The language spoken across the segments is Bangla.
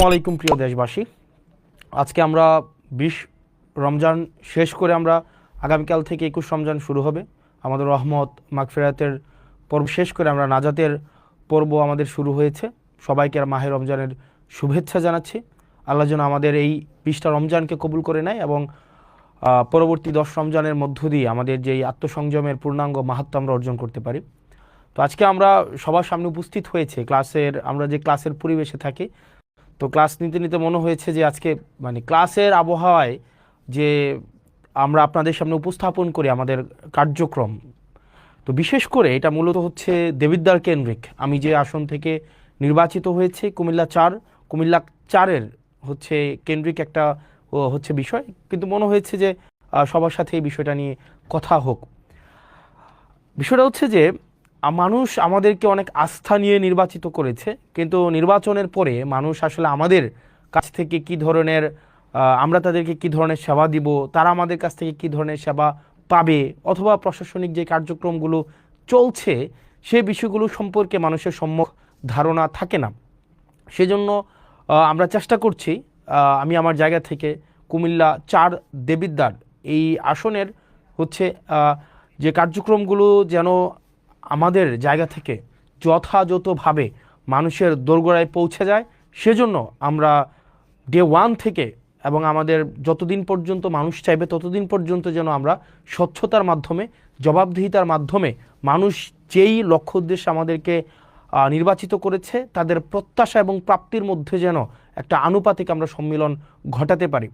আসসালামু আলাইকুম প্রিয় দেশবাসী। আজকে আমরা 20 রমজান শেষ করে আমরা আগামীকাল থেকে 21 রমজান শুরু হবে। আমাদের রহমত মাগফিরাতের পর্ব শেষ করে আমরা নাজাতের পর্ব আমাদের শুরু হয়েছে। সবাইকে মাহে রমজানের শুভেচ্ছা জানাচ্ছি। আল্লাহ যেন আমাদের এই 20টা রমজানকে কবুল করে নেয় এবং পরবর্তী 10 রমজানের মধ্য দিয়ে আমাদের যেই আত্মসংযমের পূর্ণাঙ্গ মাহাত্ম্য আমরা অর্জন করতে পারি। তো আজকে আমরা সবার সামনে উপস্থিত হয়েছে আমরা যে ক্লাসের পরিবেশে থাকি। তো ক্লাস নিতে নিতে মনে হয়েছে যে আজকে ক্লাসের আবহাওয়ায় যে আমরা আপনাদের সামনে উপস্থাপন করি আমাদের কার্যক্রম, তো বিশেষ করে এটা মূলত হচ্ছে দেবিদ্বার কেন্দ্রিক। আমি যে আসন থেকে নির্বাচিত হয়েছে কুমিল্লা 4-এর হচ্ছে কেন্দ্রিক একটা হচ্ছে বিষয়, কিন্তু মনে হয়েছে যে সবার সাথে এই বিষয়টা নিয়ে কথা হোক। বিষয়টা হচ্ছে যে মানুষ আমাদেরকে অনেক আস্থা নিয়ে নির্বাচিত করেছে, কিন্তু নির্বাচনের পরে মানুষ আসলে আমাদের কাছ থেকে কি ধরনের আমরা তাদেরকে কি ধরনের সেবা দিব, তারা আমাদের কাছ থেকে কি ধরনের সেবা পাবে, অথবা প্রশাসনিক যে কার্যক্রমগুলো চলছে সেই বিষয়গুলো সম্পর্কে মানুষের সম্যক ধারণা থাকে না। সেজন্য আমরা চেষ্টা করছি আমি আমার জায়গা থেকে কুমিল্লা 4 দেবিদ্বার এই আসনের হচ্ছে যে কার্যক্রমগুলো যেন আমাদের জায়গা থেকে যথাযথভাবে মানুষের দোরগোড়ায় পৌঁছে যায়, সেজন্য আমরা ডে 1 থেকে এবং আমাদের যতদিন পর্যন্ত মানুষ চাইবে ততদিন পর্যন্ত যেন আমরা স্বচ্ছতার মাধ্যমে, জবাবদিহিতার মাধ্যমে মানুষ যেই লক্ষ্য উদ্দেশ্যে আমাদেরকে নির্বাচিত করেছে তাদের প্রত্যাশা এবং প্রাপ্তির মধ্যে যেন একটা আনুপাতিক আমরা সম্মিলন ঘটাতে পারি।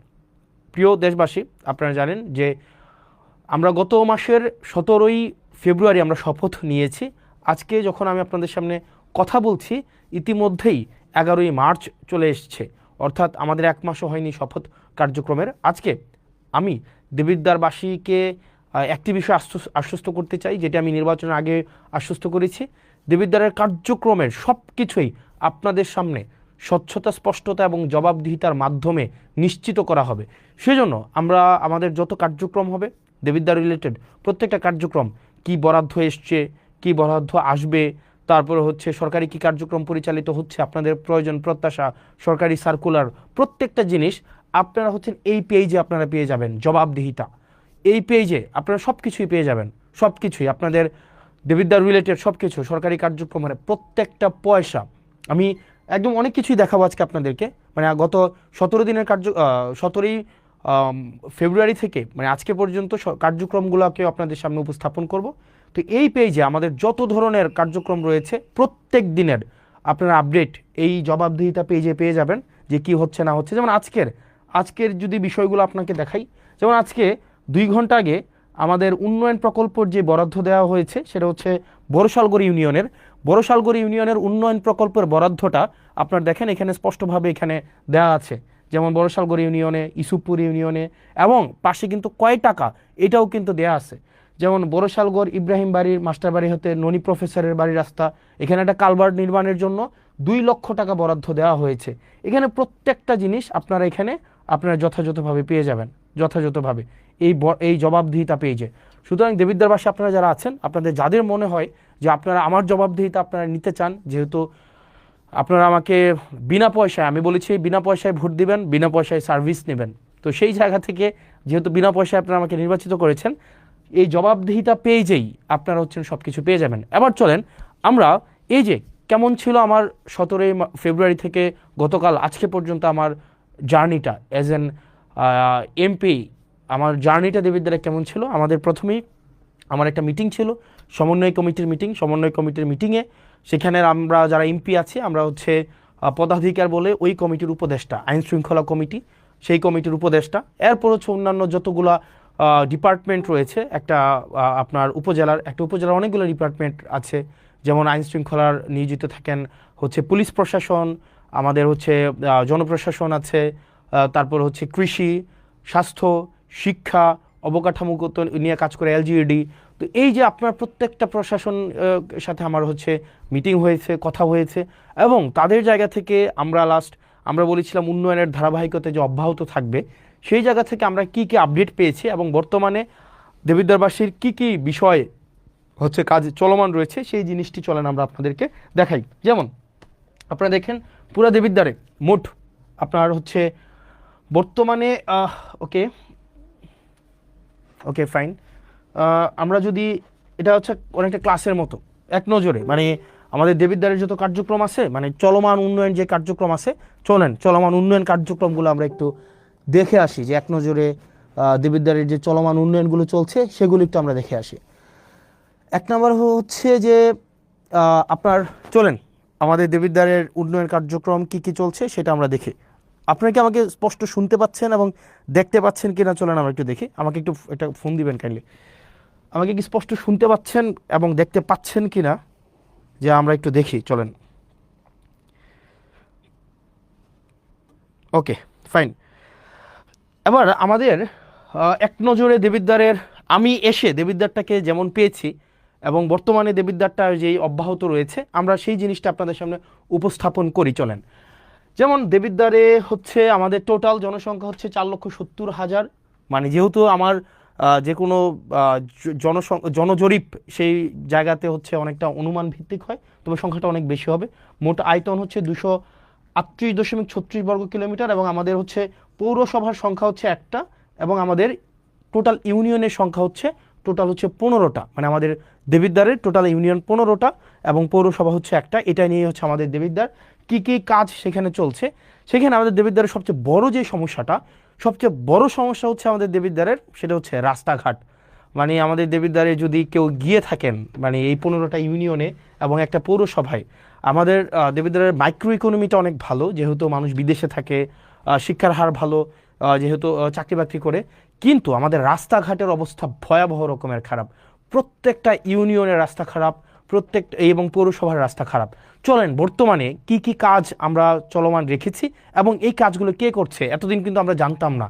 প্রিয় দেশবাসী, আপনারা জানেন যে আমরা গত মাসের 17ই ফেব্রুয়ারি আমরা শপথ নিয়েছি। আজকে যখন আমি আপনাদের সামনে কথা বলছি ইতিমধ্যেই 11ই মার্চ চলে এসছে, অর্থাৎ আমাদের 1 মাসও হয়নি শপথ কার্যক্রমের। আজকে আমি দেবিদ্বারবাসীকে একটি বিষয় আশ্বস্ত করতে চাই, যেটা আমি নির্বাচনের আগে আশ্বস্ত করেছি। দেবিদ্বারের কার্যক্রমের সব কিছুই আপনাদের সামনে স্বচ্ছতা, স্পষ্টতা এবং জবাবদিহিতার মাধ্যমে নিশ্চিত করা হবে। সেজন্য আমরা আমাদের যত কার্যক্রম হবে দেবিদ্বার রিলেটেড প্রত্যেকটা কার্যক্রম, কি বরাদ্দ এসছে, কি বরাদ্দ আসবে, তারপরে হচ্ছে সরকারি কি কার্যক্রম পরিচালিত হচ্ছে, আপনাদের প্রয়োজন প্রত্যাশা, সরকারি সার্কুলার, প্রত্যেকটা জিনিস আপনারা হচ্ছেন এই পেজে আপনারা পেয়ে যাবেন। জবাবদিহিতা এই পেজে আপনারা সব কিছুই পেয়ে যাবেন, সব কিছুই আপনাদের দেবিদ্বার রিলেটেড সব কিছু সরকারি কার্যক্রমের প্রত্যেকটা পয়সা। আমি একদম অনেক কিছুই দেখাবো আজকে আপনাদেরকে। গত 17 দিনের 17ই ফেব্রুয়ারি থেকে আজকে পর্যন্ত কার্যক্রমগুলোকে আপনাদের সামনে উপস্থাপন করব। তো এই পেজে আমাদের যত ধরনের কার্যক্রম রয়েছে প্রত্যেক দিনের আপনারা আপডেট এই জবাবদিহিতা পেজে পেয়ে যাবেন, যে কি হচ্ছে না হচ্ছে। যেমন আজকের যদি বিষয়গুলো আপনাকে দেখাই, যেমন আজকে 2 ঘন্টা আগে আমাদের উন্নয়ন প্রকল্পর যে বরাদ্দ দেওয়া হয়েছে সেটা হচ্ছে বড়শালগড় ইউনিয়নের উন্নয়ন প্রকল্পের বরাদ্দটা আপনারা দেখেন এখানে স্পষ্টভাবে এখানে দেওয়া আছে। যেমন বড়শালগড় ইউনিয়নে, ইসুফপুর ইউনিয়নে এবং পাশে কিন্তু কয় টাকা এটাও কিন্তু দেয়া আছে। যেমন বড়শালগড় ইব্রাহিম বাড়ির মাস্টার বাড়ি হতে ননি প্রফেসরের বাড়ির রাস্তা, এখানে একটা কালভার্ট নির্মাণের জন্য 2 লক্ষ টাকা বরাদ্দ দেওয়া হয়েছে। এখানে প্রত্যেকটা জিনিস আপনারা যথাযথভাবে পেয়ে যাবেন, যথাযথভাবে এই জবাবদিহিতা পেয়েছে। সুতরাং দেবিদ্বারবাসী আপনারা যারা আছেন, আপনাদের যাদের মনে হয় যে আপনারা আমার জবাবদিহিতা আপনারা নিতে চান, যেহেতু আপনারা আমাকে বিনা পয়সায়, আমি বলেছি বিনা পয়সায় ভোট দিবেন, বিনা পয়সায় সার্ভিস নেবেন, তো সেই জায়গা থেকে যেহেতু বিনা পয়সায় আপনারা আমাকে নির্বাচিত করেছেন, এই জবাবদিহিতা পেজেই আপনারা হচ্ছেন সব কিছু পেয়ে যাবেন। এবার চলেন আমরা এই যে কেমন ছিল আমার 17ই ফেব্রুয়ারি থেকে গতকাল আজকে পর্যন্ত আমার জার্নিটা অ্যাজ এন এমপি, আমার জার্নিটা দেবিদ্বারে কেমন ছিল। আমাদের প্রথমেই আমার একটা মিটিং ছিল, সমন্বয় কমিটির মিটিংয়ে সেখানে আমরা যারা এমপি আছি আমরা হচ্ছে পদাধিকার বলে ওই কমিটির উপদেষ্টা, আইন শৃঙ্খলা কমিটি সেই কমিটির উপদেষ্টা, এরপর হচ্ছে অন্যান্য যতগুলা ডিপার্টমেন্ট রয়েছে। আপনার উপজেলার অনেকগুলো ডিপার্টমেন্ট আছে, যেমন আইন শৃঙ্খলার নিয়োজিত থাকেন হচ্ছে পুলিশ প্রশাসন, আমাদের হচ্ছে জনপ্রশাসন আছে, তারপর হচ্ছে কৃষি, স্বাস্থ্য, শিক্ষা, অবকাঠামোগত নিয়ে কাজ করে এলজিইডি। তো এই যে আপনার প্রত্যেকটা প্রশাসন সাথে আমার হচ্ছে মিটিং হয়েছে, কথা হয়েছে, এবং তাদের জায়গা থেকে আমরা বলেছিলাম উন্নয়নের ধারাবাহিকতা যে অব্যাহত থাকবে, সেই জায়গা থেকে আমরা কি আপডেট পেয়েছি এবং বর্তমানে দেবিদ্বারবাসীর কি বিষয় হচ্ছে কাজ চলমান রয়েছে সেই জিনিসটি চলেন আমরা আপনাদেরকে দেখাই। যেমন আপনারা দেখেন পুরা দেবিদ্বারে মোট আপনার হচ্ছে বর্তমানে ওকে ওকে ফাইন, আমরা যদি এটা হচ্ছে অনেকটা ক্লাসের মতো এক নজরে মানে আমাদের দেবিদ্বারের যত কার্যক্রম আছে মানে চলমান উন্নয়ন যে কার্যক্রম আছে, চলেন চলমান উন্নয়ন কার্যক্রমগুলো আমরা একটু দেখে আসি, যে এক নজরে দেবিদ্বারের যে চলমান উন্নয়নগুলো চলছে সেগুলো একটু আমরা দেখে আসি। এক নম্বর হচ্ছে যে আপনার চলেন আমাদের দেবিদ্বারের উন্নয়ন কার্যক্রম কি কি চলছে সেটা আমরা দেখি। আপনারা কি আমাকে স্পষ্ট শুনতে পাচ্ছেন এবং দেখতে পাচ্ছেন কিনা চলেন আমরা একটু দেখি। আমাকে একটু একটা ফোন দিবেন কাইন্ডলি, আমাকে কি স্পষ্ট শুনতে পাচ্ছেন এবং দেখতে পাচ্ছেন কিনা, যে আমরা একটু দেখি চলেন। Okay fine. এবার আমাদের এক নজরে দেবিদ্বারের, আমি এসে দেবিদ্বারটাকে যেমন পেয়েছি এবং বর্তমানে দেবিদ্বারটা যেই অব্যাহত রয়েছে আমরা সেই জিনিসটা আপনাদের সামনে উপস্থাপন করি চলেন। যেমন দেবিদ্বারে হচ্ছে আমাদের টোটাল জনসংখ্যা হচ্ছে 4,70,000, মানে যেহেতু আমার যে কোনো জনজরিপ সেই জায়গাতে হচ্ছে অনেকটা অনুমান ভিত্তিক হয়, তবে সংখ্যাটা অনেক বেশি হবে। মোট আয়তন হচ্ছে 238.36 বর্গ কিলোমিটার এবং আমাদের হচ্ছে পৌরসভার সংখ্যা হচ্ছে একটা এবং আমাদের টোটাল ইউনিয়নের সংখ্যা হচ্ছে টোটাল হচ্ছে 15টা, মানে আমাদের দেবিদ্বারের টোটাল ইউনিয়ন 15টা এবং পৌরসভা হচ্ছে একটা। এটা নিয়ে হচ্ছে আমাদের দেবিদ্বার কি কি কাজ সেখানে চলছে। সেখানে আমাদের দেবিদ্বারের সবচেয়ে বড় যে সমস্যাটা, সবচেয়ে বড় সমস্যা হচ্ছে আমাদের দেবিদ্বারের, সেটা হচ্ছে রাস্তাঘাট। মানে আমাদের দেবিদ্বারে যদি কেউ গিয়ে থাকেন মানে এই 15টা ইউনিয়নে এবং একটা পৌরসভায়, আমাদের দেবিদ্বারের মাইক্রো ইকোনমিটা অনেক ভালো, যেহেতু মানুষ বিদেশে থাকে, শিক্ষার হার ভালো, যেহেতু চাকরি বাকরি করে, কিন্তু আমাদের রাস্তাঘাটের অবস্থা ভয়াবহ রকমের খারাপ। প্রত্যেকটা ইউনিয়নের রাস্তা খারাপ, প্রত্যেকটা এবং পৌরসভার রাস্তা খারাপ। চলেন বর্তমানে কি কি কাজ আমরা চলমান রেখেছি এবং এই কাজগুলো কে করছে এতদিন কিন্তু আমরা জানতাম না।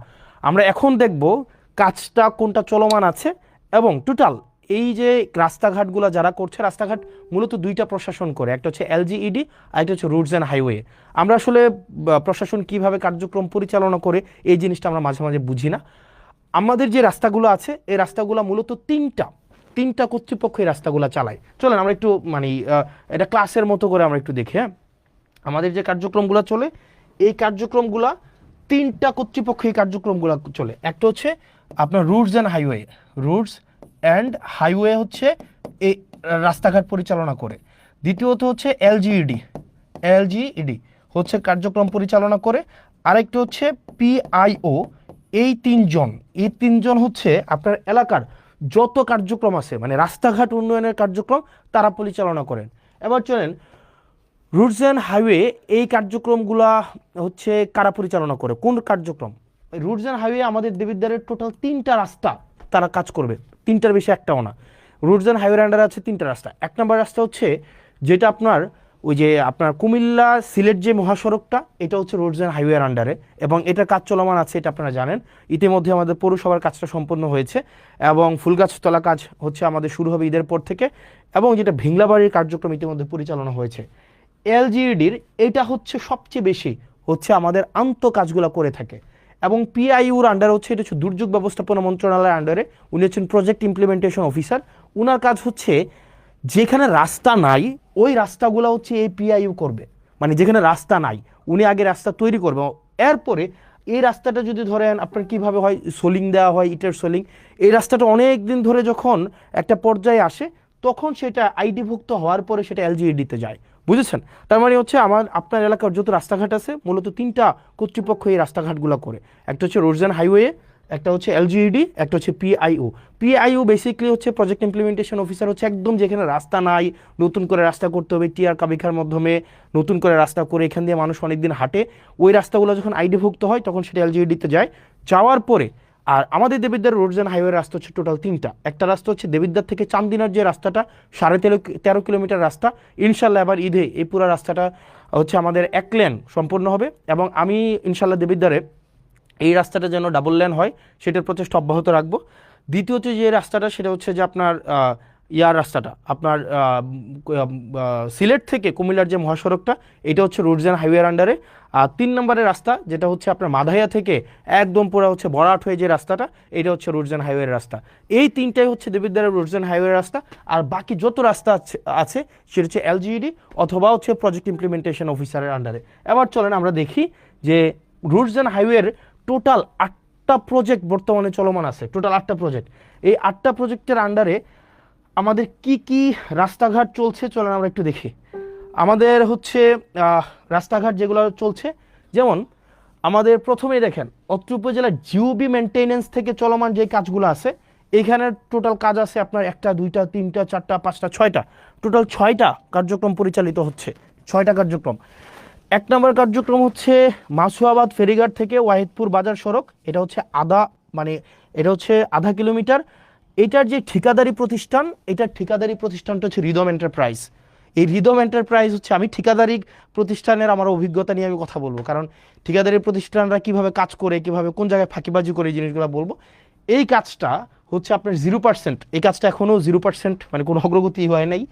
আমরা এখন দেখব কাজটা কোনটা চলমান আছে এবং টোটাল এই যে রাস্তাঘাটগুলো যারা করছে, রাস্তাঘাট মূলত দুইটা প্রশাসন করে, একটা হচ্ছে এলজিইডি আর একটা হচ্ছে রুটস অ্যান্ড হাইওয়ে। আমরা আসলে প্রশাসন কিভাবে কার্যক্রম পরিচালনা করে এই জিনিসটা আমরা মাঝে মাঝে বুঝি না। আমাদের যে রাস্তাগুলো আছে এই রাস্তাগুলো মূলত তিনটা কর্তৃপক্ষ এই রাস্তাগুলো চালায়। চলেন আমরা একটু মানে এটা ক্লাসের মতো করে আমরা একটু দেখি। হ্যাঁ, আমাদের যে কার্যক্রমগুলো চলে এই কার্যক্রমগুলা তিনটা কর্তৃপক্ষ এই কার্যক্রমগুলো চলে। একটা হচ্ছে আপনার roots and highway, roots and highway হচ্ছে এই রাস্তাঘাট পরিচালনা করে। দ্বিতীয়ত হচ্ছে এলজিইডি হচ্ছে কার্যক্রম পরিচালনা করে। আরেকটা হচ্ছে পিআইও। এই তিনজন হচ্ছে আপনার এলাকার যত কার্যক্রম আছে মানে রাস্তাঘাট উন্নয়নের কার্যক্রম তারা পরিচালনা করেন। এবার চলেন রুটস অ্যান্ড হাইওয়ে, এই কার্যক্রমগুলা হচ্ছে কারা পরিচালনা করে, কোন কার্যক্রম? রুটস অ্যান্ড হাইওয়ে আমাদের দেবিদ্বারের টোটাল 3টা রাস্তা তারা কাজ করবে, 3টার বেশি একটাও না। রুটস অ্যান্ড হাইওয়ের আন্ডারে আছে 3টা রাস্তা। এক নম্বর রাস্তা হচ্ছে যেটা আপনার ওই যে আপনার কুমিল্লা সিলেট যে মহাসড়কটা, এটা হচ্ছে রোডস অ্যান্ড হাইওয়ের আন্ডারে এবং এটার কাজ চলমান আছে, এটা আপনারা জানেন। ইতিমধ্যে আমাদের পৌরসভার কাজটা সম্পন্ন হয়েছে এবং ফুলগাছতলা কাজ হচ্ছে আমাদের শুরু হবে ঈদের পর থেকে, এবং যেটা ভিংলাবাড়ির কার্যক্রম ইতিমধ্যে পরিচালনা হয়েছে। এলজিইডির এটা হচ্ছে সবচেয়ে বেশি হচ্ছে আমাদের আন্ত কাজগুলো করে থাকে এবং পিআইউর আন্ডারে হচ্ছে এটা হচ্ছে দুর্যোগ ব্যবস্থাপনা মন্ত্রণালয়ের আন্ডারে, উনি হচ্ছেন প্রজেক্ট ইমপ্লিমেন্টেশন অফিসার। উনার কাজ হচ্ছে যেখানে রাস্তা নাই ওই রাস্তাগুলো হচ্ছে এই পিআইইউ করবে, মানে যেখানে রাস্তা নাই উনি আগে রাস্তা তৈরি করবে, এরপরে এই রাস্তাটা যদি ধরেন আপনার কিভাবে হয় সোলিং দেওয়া হয়, ইটের সোলিং, এই রাস্তাটা অনেক দিন ধরে যখন একটা পর্যায়ে আসে তখন সেটা আইডিভুক্ত হওয়ার পরে সেটা এলজিইডিতে যায়, বুঝেছেন? তার মানে হচ্ছে আপনার এলাকার যত রাস্তাঘাট আছে মূলত 3টা কর্তৃপক্ষ এই রাস্তাঘাটগুলো করে। একটা হচ্ছে রোডস অ্যান্ড হাইওয়ে, একটা হচ্ছে এলজিইডি, একটা হচ্ছে পিআইও বেসিক্যালি হচ্ছে প্রজেক্ট ইমপ্লিমেন্টেশন অফিসার, হচ্ছে একদম যেখানে রাস্তা নাই নতুন করে রাস্তা করতে হবে, টিআর কাবিখার মাধ্যমে নতুন করে রাস্তা করে এখান দিয়ে মানুষ অনেকদিন হাঁটে, ওই রাস্তাগুলো যখন আইডিভুক্ত হয় তখন সেটা এলজিইডিতে যায়। যাওয়ার পরে আর আমাদের দেবিদ্বার রোডস অ্যান্ড হাইওয়ে রাস্তা হচ্ছে টোটাল 3টা। একটা রাস্তা হচ্ছে দেবিদ্বার থেকে চান্দিনার যে রাস্তাটা 13.5 কিলোমিটার রাস্তা, ইনশাল্লাহ এবার ঈদে এই পুরো রাস্তাটা হচ্ছে আমাদের 1 লেন সম্পূর্ণ হবে এবং আমি ইনশাল্লাহ দেবিদ্বারে এই রাস্তাটা যেন ডাবল লেন হয় সেটার প্রচেষ্টা অব্যাহত রাখবো। দ্বিতীয়ত যে রাস্তাটা সেটা হচ্ছে যে আপনার ইয়ার রাস্তাটা আপনার সিলেট থেকে কুমিল্লার যে মহাসড়কটা, এটা হচ্ছে রুটস অ্যান্ড হাইওয়ের আন্ডারে। আর 3 নম্বরের রাস্তা যেটা হচ্ছে আপনার মাধাইয়া থেকে একদম পুরো হচ্ছে বরাট হয়ে যে রাস্তাটা, এটা হচ্ছে রুটস অ্যান্ড হাইওয়ের রাস্তা। এই তিনটাই হচ্ছে দেবিদ্বারের রুটস অ্যান্ড হাইওয়ের রাস্তা। আর বাকি যত রাস্তা আছে সেটা হচ্ছে এলজিইডি অথবা হচ্ছে প্রজেক্ট ইমপ্লিমেন্টেশন অফিসারের আন্ডারে। এবার চলেন আমরা দেখি যে রুটস অ্যান্ড হাইওয়ের টোটাল 8টা প্রজেক্ট বর্তমানে চলমান আছে, টোটাল 8টা প্রজেক্ট। এই 8টা প্রজেক্টের আন্ডারে আমাদের কি কি রাস্তাঘাট চলছে চলেন আমরা একটু দেখি। আমাদের হচ্ছে রাস্তাঘাট যেগুলো চলছে, যেমন আমাদের প্রথমেই দেখেন অত্র উপজেলার জিওবি মেনটেনেন্স থেকে চলমান যে কাজগুলো আছে, এখানের টোটাল কাজ আছে আপনার 1টা 2টা 3টা 4টা 5টা 6টা, টোটাল 6টা কার্যক্রম পরিচালিত হচ্ছে, 6টা কার্যক্রম। 1 নম্বর কার্যক্রম হচ্ছে মাসুয়াবাদ ফেরিঘাট থেকে ওয়াহিদপুর বাজার সড়ক, এটা হচ্ছে এটা হচ্ছে আধা কিলোমিটার। এটার যে ঠিকাদারি প্রতিষ্ঠান, এটার ঠিকাদারি প্রতিষ্ঠানটা হচ্ছে রিদম এন্টারপ্রাইজ। এই রিদম এন্টারপ্রাইজ হচ্ছে, আমি ঠিকাদারি প্রতিষ্ঠানের আমার অভিজ্ঞতা নিয়ে আমি কথা বলবো, কারণ ঠিকাদারি প্রতিষ্ঠানরা কিভাবে কাজ করে, কিভাবে কোন জায়গায় ফাঁকিবাজি করে, এই জিনিসগুলো বলবো। এই কাজটা হচ্ছে আপনার 0%, এই কাজটা এখনও 0%, মানে কোনো অগ্রগতি হয় নাই।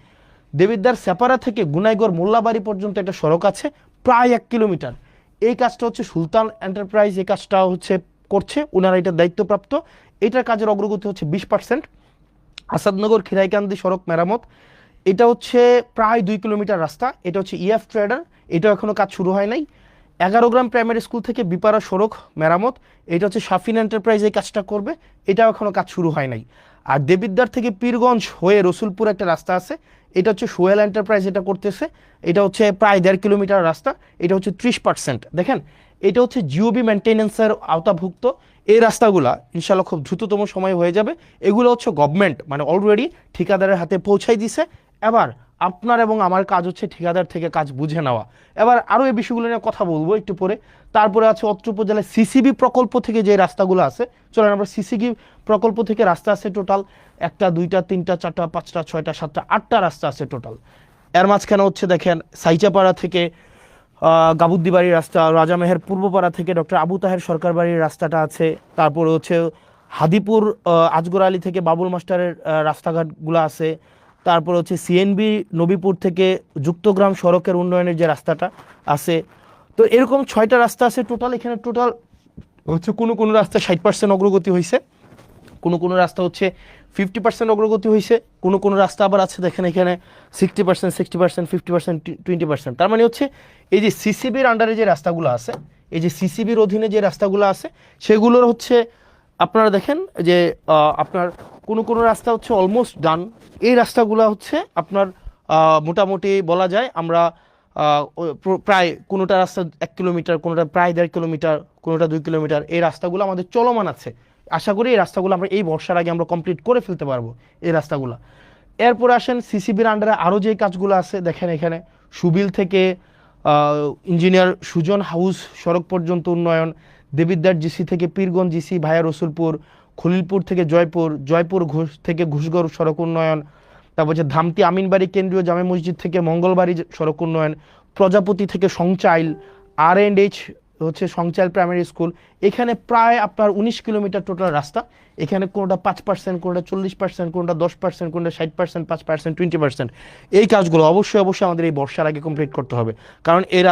দেবিদ্বার সেপারা থেকে গুনাইগড় মোল্লাবাড়ি পর্যন্ত একটা সড়ক আছে প্রায় 1 কিলোমিটার। এই কাজটা হচ্ছে সুলতান এন্টারপ্রাইজ এই কাজটা হচ্ছে করছে, ওনারা এটার দায়িত্বপ্রাপ্ত। এটার কাজের অগ্রগতি হচ্ছে 20%। আসাদনগর খিরাইকান্দি সড়ক মেরামত, এটা হচ্ছে প্রায় 2 কিলোমিটার রাস্তা, এটা হচ্ছে ইএফ ট্রেডার, এটাও এখনও কাজ শুরু হয় নাই। 11 গ্রাম প্রাইমারি স্কুল থেকে বিপাড়া সড়ক মেরামত, এটা হচ্ছে শাফিন এন্টারপ্রাইজ এই কাজটা করবে, এটাও এখনও কাজ শুরু হয় নাই। আর দেবিদ্বার থেকে পীরগঞ্জ হয়ে রসুলপুর একটা রাস্তা আছে, এটা হচ্ছে সোহেল এন্টারপ্রাইজ এটা করতেছে, এটা হচ্ছে প্রায় 1.5 কিলোমিটার রাস্তা, এটা হচ্ছে 30%। দেখেন এটা হচ্ছে জিওবি মেনটেন্যান্সের আওতাভুক্ত। এই রাস্তাগুলা ইনশাল্লাহ খুব দ্রুততম সময় হয়ে যাবে। এগুলো হচ্ছে গভর্নমেন্ট মানে অলরেডি ঠিকাদারের হাতে পৌঁছাই দিছে। এবার আপনার এবং আমার কাজ হচ্ছে ঠিকাদার থেকে কাজ বুঝে নেওয়া। এবার আরও এই বিষয়গুলো নিয়ে কথা বলবো একটু পরে। তারপরে আছে অত্র উপজেলায় সিসিবি প্রকল্প থেকে যে রাস্তাগুলো আছে, চলেন আমরা সিসিবি প্রকল্প থেকে রাস্তা আছে টোটাল 1টা 2টা 3টা 4টা 5টা 6টা 7টা 8টা রাস্তা আছে টোটাল। এর মাঝখানে হচ্ছে দেখেন সাইচাপাড়া থেকে গাবুদ্দিবাড়ির রাস্তা, রাজামেহের পূর্বপাড়া থেকে ডক্টর আবু তাহের সরকার বাড়ির রাস্তাটা আছে। তারপরে হচ্ছে হাদিপুর আজগর আলী থেকে বাবুল মাস্টারের রাস্তাঘাটগুলো আছে। তারপর হচ্ছে সিএনবি নবীপুর থেকে যুক্তগ্রাম সড়কের উন্নয়নের যে রাস্তাটা আছে। তো এরকম 6টা রাস্তা আছে টোটাল। এখানে টোটাল হচ্ছে কোনো রাস্তা 60% অগ্রগতি হয়েছে, কোনো রাস্তা হচ্ছে 50% অগ্রগতি হয়েছে, কোনো রাস্তা আবার আছে দেখেন এখানে 60%, 60%, 50%, 20%। তার মানে হচ্ছে এই যে সিসিবির আন্ডারে যে রাস্তাগুলো আছে, এই যে সিসিবির অধীনে যে রাস্তাগুলো আছে, সেগুলোর হচ্ছে আপনারা দেখেন যে আপনার কোনো রাস্তা হচ্ছে অলমোস্ট ডান। এই রাস্তাগুলো হচ্ছে আপনার মোটামুটি বলা যায় আমরা প্রায় কোনোটা রাস্তা 1 কিলোমিটার, কোনোটা প্রায় 1.5 কিলোমিটার, কোনোটা 2 কিলোমিটার, এই রাস্তাগুলো আমাদের চলমান আছে। আশা করি এই রাস্তাগুলো আমরা এই বর্ষার আগে আমরা কমপ্লিট করে ফেলতে পারবো এই রাস্তাগুলো। এরপর আসেন সিসিবির আন্ডারে আরও যে কাজগুলো আছে, দেখেন এখানে সুবিল থেকে ইঞ্জিনিয়ার সুজন হাউস সড়ক পর্যন্ত উন্নয়ন, দেবিদ্বার জিসি থেকে পীরগঞ্জ জিসি ভায়া রসুলপুর, খলিলপুর থেকে জয়পুর থেকে ঘুষগড় সড়ক উন্নয়ন, তারপর হচ্ছে ধামতি আমিনবাড়ি কেন্দ্রীয় জামে মসজিদ থেকে মঙ্গলবাড়ি সড়ক উন্নয়ন, প্রজাপতি থেকে সংচাইল, R&H হচ্ছে সংচাইল প্রাইমারি স্কুল। এখানে প্রায় আপনার 19 কিলোমিটার টোটাল রাস্তা। এখানে কোনোটা 5%, কোনোটা 40%, কোনোটা 10%, কোনোটা 60%, 5%, 20%। এই কাজগুলো অবশ্যই আমাদের এই বর্ষার আগে কমপ্লিট করতে হবে, কারণ এই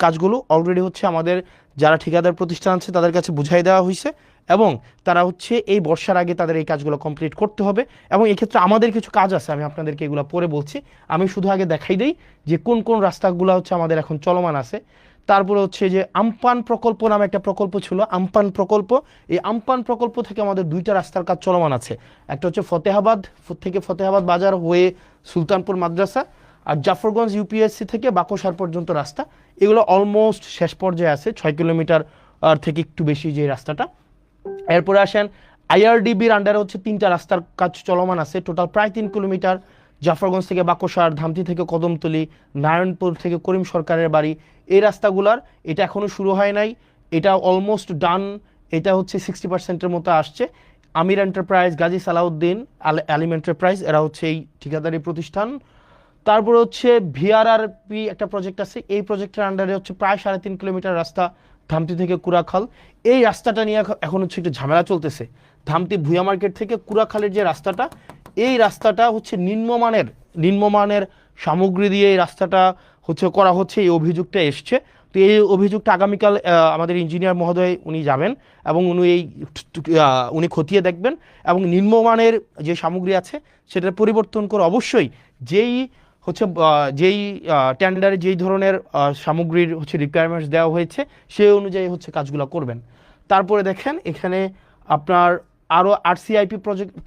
কাজগুলো অলরেডি হচ্ছে আমাদের যারা ঠিকাদার প্রতিষ্ঠান আছে তাদের কাছে বুঝাই দেওয়া হয়েছে, এবং তারা হচ্ছে এই বর্ষার আগে তাদের এই কাজগুলো কমপ্লিট করতে হবে। এবং এক্ষেত্রে আমাদের কিছু কাজ আছে, আমি আপনাদেরকে এগুলো পরে বলছি। আমি শুধু আগে দেখাই দিই যে কোন রাস্তাগুলো হচ্ছে আমাদের এখন চলমান আছে। তারপরে হচ্ছে যে আমপান প্রকল্প নামে একটা প্রকল্প ছিল, আমপান প্রকল্প। এই আমপান প্রকল্প থেকে আমাদের 2টা রাস্তার কাজ চলমান আছে। একটা হচ্ছে ফতেহাবাদ বাজার হয়ে সুলতানপুর মাদ্রাসা, আর জাফরগঞ্জ ইউপিএসসি থেকে বাকশার পর্যন্ত রাস্তা। এগুলো অলমোস্ট শেষ পর্যায়ে আছে, 6 কিলোমিটার থেকে একটু বেশি যে রাস্তাটা। এরপরে আসেন আইআরডিবির আন্ডারে হচ্ছে 3টা রাস্তার কাজ চলমান আছে, টোটাল প্রায় 3 কিলোমিটার। জাফরগঞ্জ থেকে বাকশার, ধামতি থেকে কদমতলি, নারায়ণপুর থেকে করিম সরকারের বাড়ি, এই রাস্তাগুলার এটা এখনও শুরু হয় নাই, এটা অলমোস্ট ডান। এটা হচ্ছে 60%-এর মতো আসছে। আমির এন্টারপ্রাইজ, গাজী সালাউদ্দিন, আলিম এন্টারপ্রাইজ, এরা হচ্ছে এই ঠিকাদারি প্রতিষ্ঠান। তারপরে হচ্ছে ভিআরআরপি একটা প্রজেক্ট আছে, এই প্রজেক্টের আন্ডারে হচ্ছে প্রায় 3.5 কিলোমিটার রাস্তা ধামতি থেকে কুড়াখাল। এই রাস্তাটা নিয়ে এখন হচ্ছে একটু ঝামেলা চলতেছে। ধামতি ভুয়া মার্কেট থেকে কুড়াখালের যে রাস্তাটা, এই রাস্তাটা হচ্ছে নিম্নমানের সামগ্রী দিয়ে এই রাস্তাটা হচ্ছে করা হচ্ছে, এই অভিযোগটা এসছে। তো এই অভিযোগটা আগামীকাল আমাদের ইঞ্জিনিয়ার মহোদয় উনি যাবেন এবং উনি খতিয়ে দেখবেন এবং নিম্নমানের যে সামগ্রী আছে সেটার পরিবর্তন করে অবশ্যই যেই হচ্ছে যেই টেন্ডারে যেই ধরনের সামগ্রীর হচ্ছে রিকোয়ারমেন্টস দেওয়া হয়েছে সেই অনুযায়ী হচ্ছে কাজগুলো করবেন। তারপরে দেখেন এখানে আপনার আরও আরসিআইপি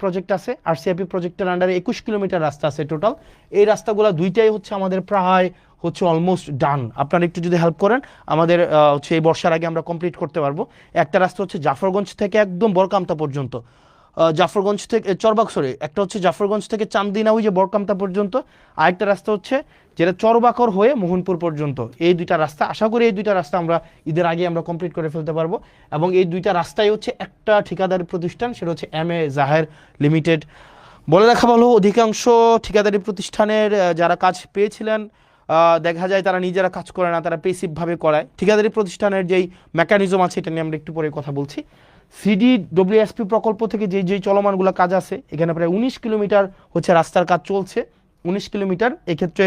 প্রজেক্ট আছে। আরসিআইপি প্রজেক্টের আন্ডারে 21 কিলোমিটার রাস্তা আছে টোটাল। এই রাস্তাগুলো দুইটাই হচ্ছে আমাদের প্রায় হচ্ছে অলমোস্ট ডান। আপনারা একটু যদি হেল্প করেন আমাদের হচ্ছে এই বর্ষার আগে আমরা কমপ্লিট করতে পারবো। একটা রাস্তা হচ্ছে জাফরগঞ্জ থেকে একদম বরকামতা পর্যন্ত, জাফরগঞ্জ থেকে একটা হচ্ছে জাফরগঞ্জ থেকে চান্দিনা ওই যে বরকামতা পর্যন্ত, আরেকটা রাস্তা হচ্ছে যেটা চরবাকর হয়ে মোহনপুর পর্যন্ত। এই দুইটা রাস্তা, আশা করি এই দুইটা রাস্তা আমরা ঈদের আগে আমরা কমপ্লিট করে ফেলতে পারবো। এবং এই দুইটা রাস্তায় হচ্ছে একটা ঠিকাদারি প্রতিষ্ঠান, সেটা হচ্ছে MA জাহের লিমিটেড। বলে রাখা ভালো, অধিকাংশ ঠিকাদারি প্রতিষ্ঠানের যারা কাজ পেয়েছিলেন দেখা যায় তারা নিজেরা কাজ করে না, তারা পেসিভভাবে করায়। ঠিকাদারি প্রতিষ্ঠানের যেই মেকানিজম আছে এটা নিয়ে আমরা একটু পরে কথা বলছি। CDWSP প্রকল্প থেকে যেই চলমানগুলো কাজ আছে, এখানে প্রায় 19 কিলোমিটার হচ্ছে রাস্তার কাজ চলছে। 19 কিলোমিটার, এক্ষেত্রে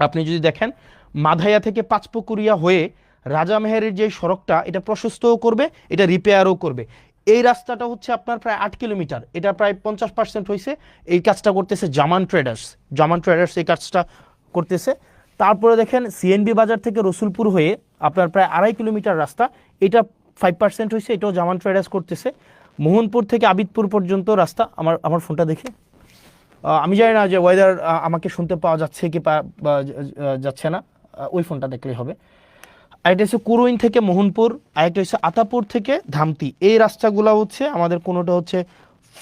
আপনি যদি দেখেন মাধাইয়া থেকে পাঁচপুকুরিয়া হয়ে রাজামেহেরের যে সড়কটা এটা প্রশস্তও করবে, এটা রিপেয়ারও করবে। এই রাস্তাটা হচ্ছে আপনার প্রায় 8 কিলোমিটার, এটা প্রায় 50% হয়েছে। এই কাজটা করতেছে জামান ট্রেডার্স এই কাজটা করতেছে। তারপরে দেখেন CNB বাজার থেকে রসুলপুর হয়ে আপনার প্রায় 2.5 কিলোমিটার রাস্তা, এটা 5% হয়েছে, এটাও জামান ট্রেডার্স করতেছে। মোহনপুর থেকে আবিদপুর পর্যন্ত রাস্তা, আমার ফোনটা দেখে আমি জানি না যে ওয়েদার আমাকে শুনতে পাওয়া যাচ্ছে কি যাচ্ছে না, ওই ফোনটা দেখলেই হবে। আরেকটা হচ্ছে কুরুইন থেকে মোহনপুর, আরেকটা হচ্ছে আতাপুর থেকে ধামতি। এই রাস্তাগুলো হচ্ছে আমাদের কোনোটা হচ্ছে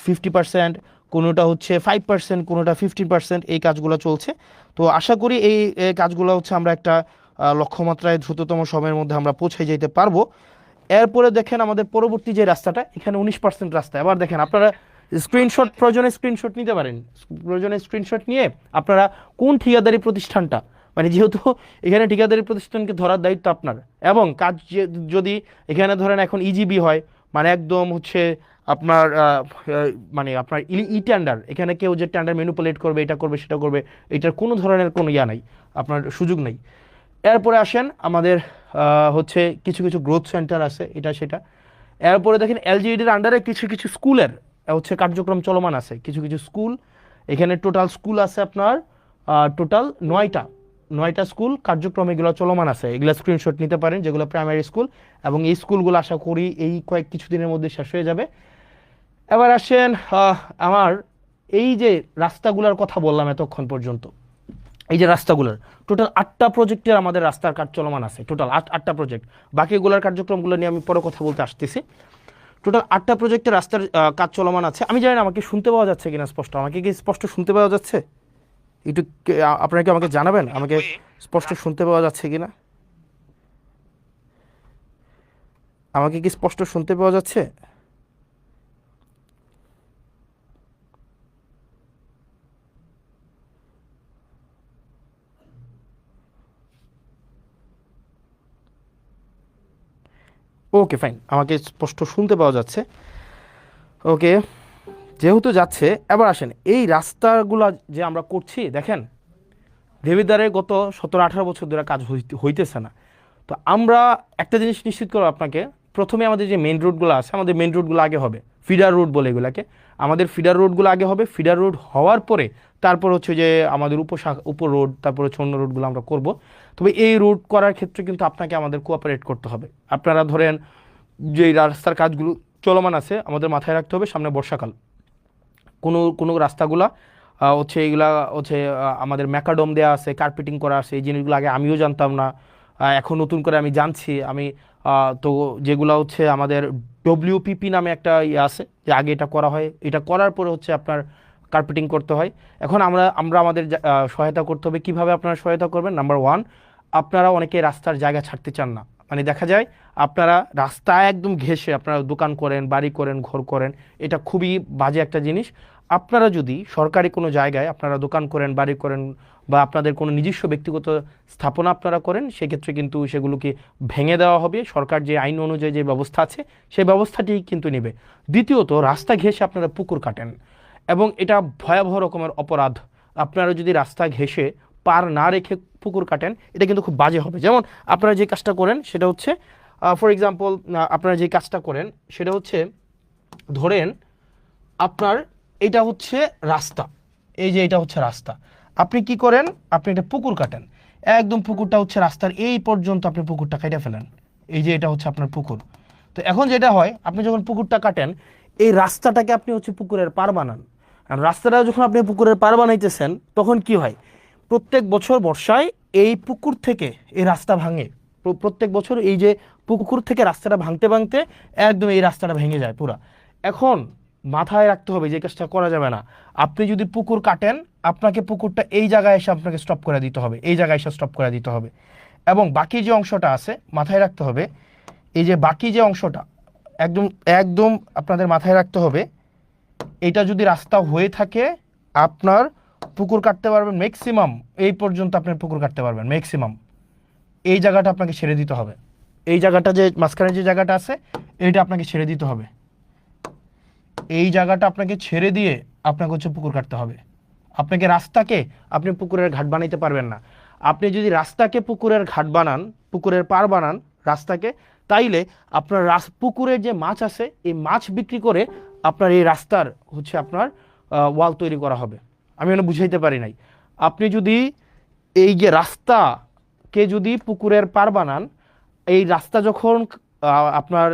50%, কোনোটা হচ্ছে 5%, কোনোটা 15%, এই কাজগুলো চলছে। তো আশা করি এই কাজগুলো হচ্ছে আমরা একটা লক্ষ্যমাত্রায় দ্রুততম সময়ের মধ্যে আমরা পৌঁছে যেতে পারবো। এরপরে দেখেন আমাদের পরবর্তী যে রাস্তাটা, এখানে 19% রাস্তা। এবার দেখেন আপনারা প্রয়োজনে স্ক্রিনশট নিতে পারেন। প্রয়োজনে স্ক্রিনশট নিয়ে আপনারা কোন ঠিকাদারি প্রতিষ্ঠানটা, মানে যেহেতু এখানে ঠিকাদারি প্রতিষ্ঠানকে ধরার দায়িত্ব আপনার, এবং কাজ যদি এখানে ধরেন এখন ইজিবি হয়, মানে একদম হচ্ছে আপনার মানে আপনার টেন্ডার, এখানে কেউ যে টেন্ডার ম্যানিপুলেট করবে, এটা করবে সেটা করবে, এটার কোনো ধরনের কোনো নাই, আপনার সুযোগ নেই। এরপরে আসেন আমাদের হচ্ছে কিছু কিছু গ্রোথ সেন্টার আছে, এটা সেটা। এরপরে দেখেন LGEDর আন্ডারে কিছু কিছু স্কুলের হচ্ছে কার্যক্রম চলমান আছে, কিছু কিছু স্কুল। এখানে টোটাল স্কুল আছে আপনার টোটাল 9টা স্কুল কার্যক্রম এগুলো চলমান আছে। এগুলো স্ক্রিনশট নিতে পারেন, যেগুলো প্রাইমারি স্কুল, এবং এই স্কুলগুলো আশা করি এই কিছুদিনের মধ্যে শেষ হয়ে যাবে। এবার আসেন আমার এই যে রাস্তাগুলোর কথা বললাম এতক্ষণ পর্যন্ত, এই যে রাস্তাগুলোর টোটাল 8টা প্রজেক্টের আমাদের রাস্তার কাজ চলমান আছে, টোটাল 8টা প্রজেক্ট। বাকিগুলোর কার্যক্রমগুলো নিয়ে আমি পরে কথা বলতে আসতেছি। টোটাল 8টা প্রজেক্টের রাস্তার কাজ চলমান আছে। আমি জানি না আমাকে শুনতে পাওয়া যাচ্ছে কিনা স্পষ্ট, আমাকে কি স্পষ্ট শুনতে পাওয়া যাচ্ছে? একটু আপনারা কি আমাকে জানাবেন আমাকে স্পষ্ট শুনতে পাওয়া যাচ্ছে কিনা, আমাকে কি স্পষ্ট শুনতে পাওয়া যাচ্ছে? ওকে ফাইন, আমাকে স্পষ্ট শুনতে পাওয়া যাচ্ছে। ওকে, যেহেতু যাচ্ছে, এবার আসেন এই রাস্তাগুলো যে আমরা করছি, দেখেন দেবিদ্বারে গত 17-18 বছর ধরে কাজ হইতেছে না। তো আমরা একটা জিনিস নিশ্চিত করবো আপনাকে, প্রথমে আমাদের যে মেন রোডগুলো আছে, আমাদের মেন রোডগুলো আগে হবে, ফিডার রোড বলে এগুলাকে, আমাদের ফিডার রোডগুলো আগে হবে। ফিডার রোড হওয়ার পরে তারপর হচ্ছে যে আমাদের উপর রোড, তারপর হচ্ছে অন্য রোডগুলো আমরা করব। তবে এই রোড করার ক্ষেত্রে কিন্তু আপনাকে আমাদের কোঅপারেট করতে হবে। আপনারা ধরেন যে রাস্তার কাজগুলো চলমান আছে, আমাদের মাথায় রাখতে হবে সামনে বর্ষাকাল, কোনো রাস্তাগুলা হচ্ছে এইগুলা হচ্ছে আমাদের ম্যাকাডোম দেওয়া আছে, কার্পেটিং করা আছে, এই জিনিসগুলো আগে আমিও জানতাম না, এখন নতুন করে আমি জানছি। তো যেগুলো হচ্ছে আমাদের WPP নামে একটা ইয়ে আছে, যে আগে এটা করা হয়, এটা করার পরে হচ্ছে আপনার কার্পেটিং করতে হয়। এখন আমরা আমাদের সহায়তা করতে হবে। কিভাবে আপনারা সহায়তা করবেন? নাম্বার 1, আপনারা অনেকে রাস্তার জায়গা ছাড়তে চান না, মানে দেখা যায় আপনারা রাস্তায় একদম ঘেঁষে আপনারা দোকান করেন, বাড়ি করেন, ঘর করেন, এটা খুবই বাজে একটা জিনিস। আপনারা যদি সরকারি কোনো জায়গায় আপনারা দোকান করেন, বাড়ি করেন, বা আপনাদের কোনো নিজস্ব ব্যক্তিগত স্থাপনা আপনারা করেন, সেক্ষেত্রে কিন্তু সেগুলোকে ভেঙে দেওয়া হবে। সরকার যে আইন অনুযায়ী যে ব্যবস্থা আছে সেই ব্যবস্থাটি কিন্তু নেবে। দ্বিতীয়ত, রাস্তা ঘেঁষে আপনারা পুকুর কাটেন, এবং এটা ভয়াবহ রকমের অপরাধ। আপনারা যদি রাস্তা ঘেঁষে পার না রেখে পুকুর কাটেন, এটা কিন্তু খুব বাজে হবে। যেমন আপনারা যে কাজটা করেন সেটা হচ্ছে, ফর এক্সাম্পল, আপনারা যে কাজটা করেন সেটা হচ্ছে, ধরেন আপনার এটা হচ্ছে রাস্তা, এই যে এটা হচ্ছে রাস্তা, আপনি কি করেন, আপনি একটা পুকুর কাটেন, একদম পুকুরটা হচ্ছে রাস্তার এই পর্যন্ত আপনি পুকুরটা কেটে ফেলেন, এই যে এটা হচ্ছে আপনার পুকুর। তো এখন যেটা হয়, আপনি যখন পুকুরটা কাটেন, এই রাস্তাটাকে আপনি হচ্ছে পুকুরের পার বানান। আর রাস্তাটা যখন আপনি পুকুরের পার বানাইতেছেন, তখন কি হয়, প্রত্যেক বছর বর্ষায় এই পুকুর থেকে এই রাস্তা ভাঙে। প্রত্যেক বছর এই যে পুকুর থেকে রাস্তাটা ভাঙতে ভাঙতে একদম এই রাস্তাটা ভেঙে যায় পুরা। এখন মাথায় রাখতে হবে যে কাজটা করা যাবে না। আপনি যদি পুকুর কাটেন, আপনাকে পুকুরটা এই জায়গায় এসে আপনাকে স্টপ করে দিতে হবে, এই জায়গায় এসে স্টপ করে দিতে হবে। এবং বাকি যে অংশটা আছে মাথায় রাখতে হবে, এই যে বাকি যে অংশটা একদম একদম আপনাদের মাথায় রাখতে হবে, এটা যদি রাস্তা হয়ে থাকে, আপনার পুকুর কাটতে পারবেন ম্যাক্সিমাম এই পর্যন্ত, আপনার পুকুর কাটতে পারবেন ম্যাক্সিমাম। এই জায়গাটা আপনাকে ছেড়ে দিতে হবে, এই জায়গাটা যে মাঝখানে যে জায়গাটা আছে এইটা আপনাকে ছেড়ে দিতে হবে, এই জায়গাটা আপনাকে ছেড়ে দিয়ে আপনাকে হচ্ছে পুকুর কাটতে হবে। আপনাকে রাস্তাকে আপনি পুকুরের ঘাট বানাইতে পারবেন না। আপনি যদি রাস্তাকে পুকুরের ঘাট বানান, পুকুরের পার বানান রাস্তাকে, তাইলে আপনার পুকুরের যে মাছ আছে এই মাছ বিক্রি করে আপনার এই রাস্তার হচ্ছে আপনার ওয়াল তৈরি করা হবে। আমি ওটা বুঝাইতে পারি নাই। আপনি যদি এই যে রাস্তাকে যদি পুকুরের পার বানান, এই রাস্তা যখন আপনার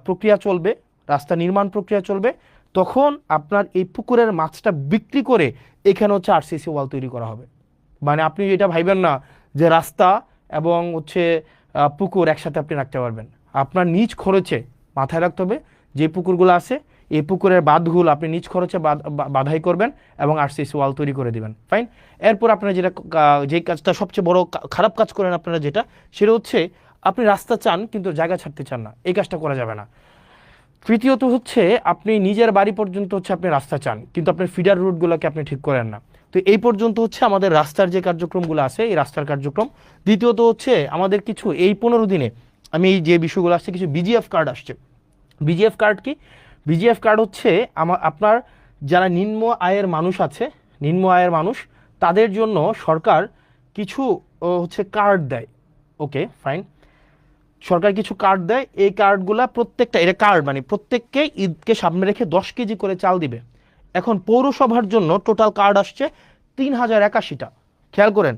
প্রক্রিয়া চলবে, রাস্তা নির্মাণ প্রক্রিয়া চলবে, তখন আপনার এই পুকুরের মাছটা বিক্রি করে এখানে হচ্ছে আরসিসি ওয়াল তৈরি করা হবে। মানে আপনি এটা ভাইবেন না যে রাস্তা এবং হচ্ছে পুকুর একসাথে আপনি রাখতে পারবেন। আপনার নিজ খরচে মাথায় রাখতে হবে, যে পুকুরগুলো আছে এই পুকুরের বাঁধগুলো আপনি নিজ খরচে বাধাই করবেন এবং আরসিসি ওয়াল তৈরি করে দিবেন। ফাইন। এরপর আপনারা যেটা, যে কাজটা সবচেয়ে বড় খারাপ কাজ করেন আপনারা, যেটা সেটা হচ্ছে আপনি রাস্তা চান কিন্তু জায়গা ছাড়তে চান না, এই কাজটা করা যাবে না। তৃতীয়ত হচ্ছে, আপনি নিজের বাড়ি পর্যন্ত হচ্ছে আপনি রাস্তা চান কিন্তু আপনার ফিডার রুটগুলোকে আপনি ঠিক করেন না। তো এই পর্যন্ত হচ্ছে আমাদের রাস্তার যে কার্যক্রমগুলো আছে, এই রাস্তার কার্যক্রম। দ্বিতীয়ত হচ্ছে আমাদের কিছু এই 15 দিনে আমি এই যে বিষয়গুলো আসছে, কিছু বিজিএফ কার্ড আসছে। বিজিএফ কার্ড কি? বিজিএফ কার্ড হচ্ছে আপনার যারা নিম্ন আয়ের মানুষ আছে, নিম্ন আয়ের মানুষ, তাদের জন্য সরকার কিছু হচ্ছে কার্ড দেয়। ওকে ফাইন, সরকার কিছু কার্ড দেয়। এই কার্ডগুলা প্রত্যেকটা, এটা কার্ড মানে প্রত্যেককে ঈদকে সামনে রেখে 10 কেজি করে চাল দিবে। এখন পৌরসভার জন্য টোটাল কার্ড আসছে 3081টা। খেয়াল করেন,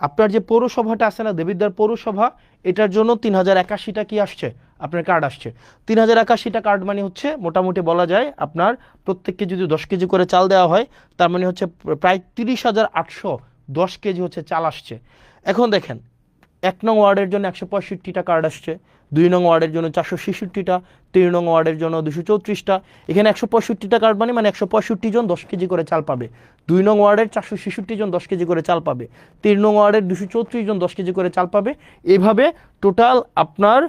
আপনার যে পৌরসভাটা আছে না, দেবিদ্বার পৌরসভা, এটার জন্য 3081টা কি আসছে, আপনার কার্ড আসছে। 3081টা কার্ড মানে হচ্ছে মোটামুটি বলা যায় আপনার প্রত্যেককে যদি 10 কেজি করে চাল দেওয়া হয়, তার মানে হচ্ছে প্রায় 30,810 কেজি হচ্ছে চাল আসছে। এখন দেখেন, 1 নং ওয়ার্ডের জন্য 165টা কার্ড আসছে, 2 নং ওয়ার্ডের জন্য 466টা, 3 নং ওয়ার্ডের জন্য 234টা। এখানে 165টা কার্ড মানে 165 জন 10 কেজি করে চাল পাবে। 2 নং ওয়ার্ডের 466 জন 10 কেজি করে চাল পাবে। 3 নং ওয়ার্ডের 234 জন 10 কেজি করে চাল পাবে। এভাবে টোটাল আপনার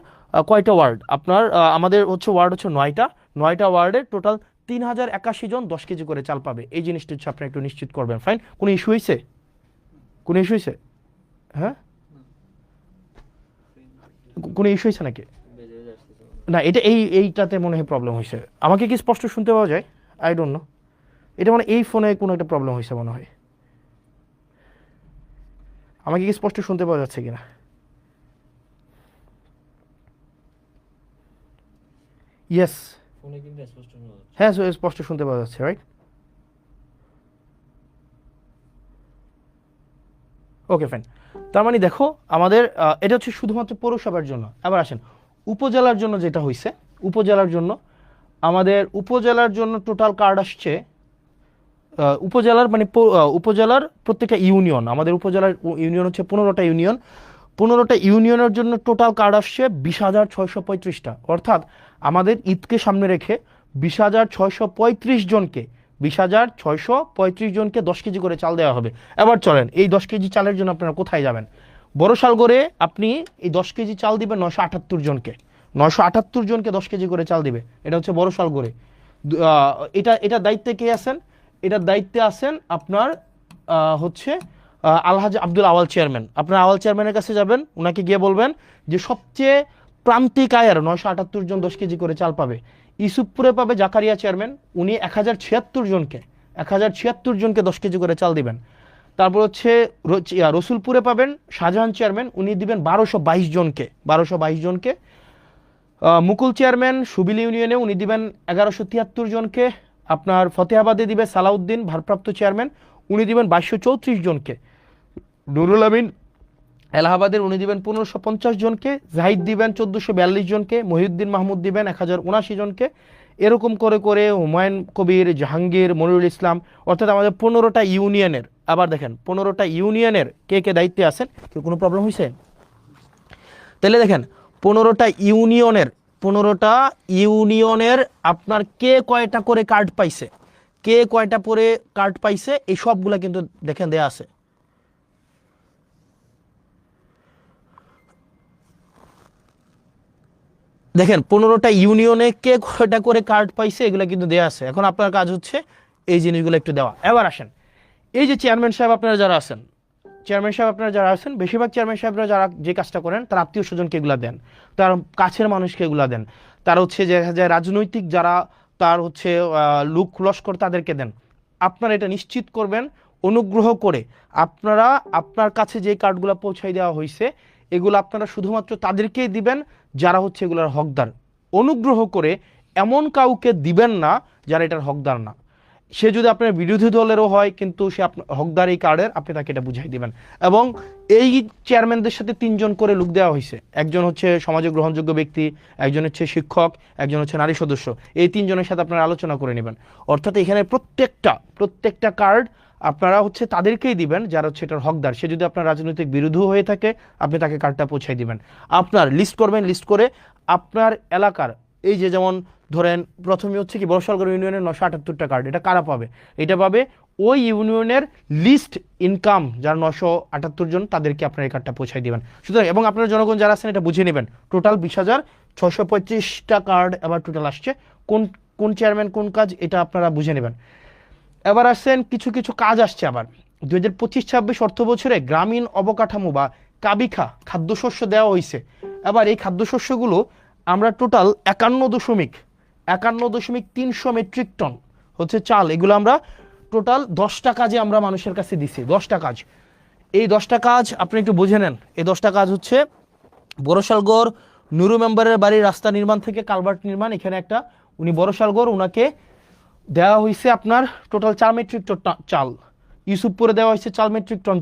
কয়টা ওয়ার্ড, আপনার আমাদের হচ্ছে ওয়ার্ড হচ্ছে 9টা ওয়ার্ডের টোটাল 3081 জন 10 কেজি করে চাল পাবে। এই জিনিসটা হচ্ছে আপনি একটু নিশ্চিত করবেন। ফাইন। কোনো ইস্যু হয়েছে? কোনো ইস্যু হয়েছে? হ্যাঁ, কোনো ইস্যু হয়েছে নাকি? না, এটা এইটাতে মনে হয় প্রবলেম হয়েছে। আমাকে কি স্পষ্ট শুনতে পাওয়া যায়? আই ডোন্ট নো, এটা মানে এই ফোনে কোনো একটা প্রবলেম হয়েছে মনে হয়। আমাকে কি স্পষ্ট শুনতে পাওয়া যাচ্ছে কিনা? ইয়েস, হ্যাঁ স্পষ্ট শুনতে পাওয়া যাচ্ছে, রাইট? Okay fine. তার মানে দেখো, আমাদের এটা হচ্ছে শুধুমাত্র পৌরসভার জন্য। আবার আসেন উপজেলার জন্য, যেটা হয়েছে উপজেলার জন্য, আমাদের উপজেলার জন্য টোটাল কার্ড আসছে, উপজেলার মানে উপজেলার প্রত্যেকটা ইউনিয়ন, আমাদের উপজেলার ইউনিয়ন হচ্ছে 15টা ইউনিয়ন। 15টা ইউনিয়নের জন্য টোটাল কার্ড আসছে 20,635টা। অর্থাৎ আমাদের ঈদকে সামনে রেখে 20,635 জনকে 20,635 জনকে 10 কেজি করে চাল দেওয়া হবে। এবার চলেন, এই 10 কেজি চালের জন্য আপনারা কোথায় যাবেন? বড়শালগড়ে আপনি এই 10 কেজি চাল দিবেন 978 জনকে, 978 জনকে 10 কেজি করে চাল দিবে। এটা হচ্ছে বড়শালগড়ে। এটা দায়িত্বে কে আছেন? এটার দায়িত্বে আছেন আপনার হচ্ছে আলহাজ আব্দুল আওয়াল চেয়ারম্যান। আপনার আওয়াল চেয়ারম্যানের কাছে যাবেন, ওনাকে গিয়ে বলবেন যে সবচেয়ে প্রান্তিক আয়ের 978 জন 10 কেজি করে চাল পাবে। ইউসুফপুরে পাবে জাকারিয়া চেয়ারম্যান, উনি 1076 জনকে 1076 জনকে 10 কেজি করে চাল দিবেন। তারপর হচ্ছে রসুলপুরে পাবেন শাহজাহান চেয়ারম্যান, উনি দিবেন 1222 জনকে। মুকুল চেয়ারম্যান সুবিল ইউনিয়নে উনি দিবেন 1173 জনকে। আপনার ফতেহাবাদে দিবে সালাউদ্দিন ভারপ্রাপ্ত চেয়ারম্যান, উনি দিবেন 2234 জনকে। নুরুল আমিন এলাহাবাদের উনি দিবেন 1550 জনকে। জাহিদ দিবেন 1442 জনকে। মহিউদ্দিন মাহমুদ দিবেন 1079 জনকে। এরকম করে করে হুমায়ুন কবির, জাহাঙ্গীর, মনিরুল ইসলাম, অর্থাৎ আমাদের 15টা ইউনিয়নের, আবার দেখেন 15টা ইউনিয়নের কে কে দায়িত্বে আছেন, কেউ কোনো প্রবলেম হয়েছে? তাহলে দেখেন 15টা ইউনিয়নের আপনার কে কয়টা করে কার্ড পাইছে, কে কয়টা করে কার্ড পাইছে, এই সবগুলা কিন্তু দেখেন দেয়া আছে। দেখেন 15টা ইউনিয়নে কে কয়টা করে কার্ড পাইছে এগুলো কিন্তু দেয়া আছে। এখন আপনার কাজ হচ্ছে এই জিনিসগুলো একটু দেওয়া। এবার আসেন, এই যে চেয়ারম্যান সাহেব আপনারা যারা আছেন, বেশিরভাগ চেয়ারম্যান সাহেবরা যারা যে কাজটা করেন তার আত্মীয় স্বজনকে এগুলা দেন, তার কাছের মানুষকে এগুলা দেন, তার হচ্ছে যে রাজনৈতিক যারা তার হচ্ছে লোক লস্কর তাদেরকে দেন। আপনারা এটা নিশ্চিত করবেন অনুগ্রহ করে আপনারা আপনার কাছে যে কার্ডগুলো পৌঁছাই দেওয়া হয়েছে এগুলো আপনারা শুধুমাত্র তাদেরকেই দিবেন যারা হচ্ছে এগুলোর হকদার। অনুগ্রহ করে এমন কাউকে দিবেন না যারা এটার হকদার না। সে যদি আপনার বিরোধী দলেরও হয় কিন্তু সে হকদার এই কার্ডের, আপনি তাকে এটা বুঝাই দিবেন। এবং এই চেয়ারম্যানদের সাথে 3 জন করে লোক দেওয়া হয়েছে, একজন হচ্ছে সমাজে গ্রহণযোগ্য ব্যক্তি, একজন হচ্ছে শিক্ষক, একজন হচ্ছে নারী সদস্য। এই 3 জনের সাথে আপনারা আলোচনা করে নেবেন। অর্থাৎ এখানে প্রত্যেকটা কার্ড আপনারা হচ্ছে তাদেরকেই দিবেন যারা হচ্ছে এটার হকদার। সে যদি আপনার রাজনৈতিক বিরোধী হয়ে থাকে আপনি তাকে কার্ডটা পৌঁছাই দিবেন। আপনার লিস্ট করবেন, লিস্ট করে আপনার এলাকার এই যে যেমন ধরেন প্রথমে হচ্ছে কি বড়শালগড় ইউনিয়নের 978টা কার্ড, এটা কারা পাবে? এটা পাবে ওই ইউনিয়নের লিস্ট ইনকাম যারা 978 জন, তাদেরকে আপনার এই কার্ডটা পৌঁছাই দিবেন। সুতরাং এবং আপনার জনগণ যারা আছেন এটা বুঝে নেবেন, টোটাল 20,625টা কার্ড এবার টোটাল আসছে। কোন কোন চেয়ারম্যান কোন কাজ এটা আপনারা বুঝে নেবেন। এবার আসছেন কিছু কিছু কাজ আসছে আবার 2025-26 অর্থ বছরে গ্রামীণ অবকাঠামো বা কাবিখা খাদ্যশস্য দেওয়া হয়েছে। এবার এই খাদ্যশস্যগুলো আমরা টোটাল 51.300 মেট্রিক টন হচ্ছে চাল, এগুলো আমরা টোটাল 10টা কাজে আমরা মানুষের কাছে দিছি। 10টা কাজ, এই 10টা কাজ আপনি একটু বুঝে নেন। এই 10টা কাজ হচ্ছে বড়শালগড় নুরু মেম্বারের বাড়ির রাস্তা নির্মাণ থেকে কালভার্ট নির্মাণ, এখানে একটা উনি বড়শালগড় ওনাকে দেওয়া হয়েছে আপনার টোটাল 4 মেট্রিক টন চাল। ইউসুফপুরে দেওয়া হয়েছে 4 মেট্রিক টন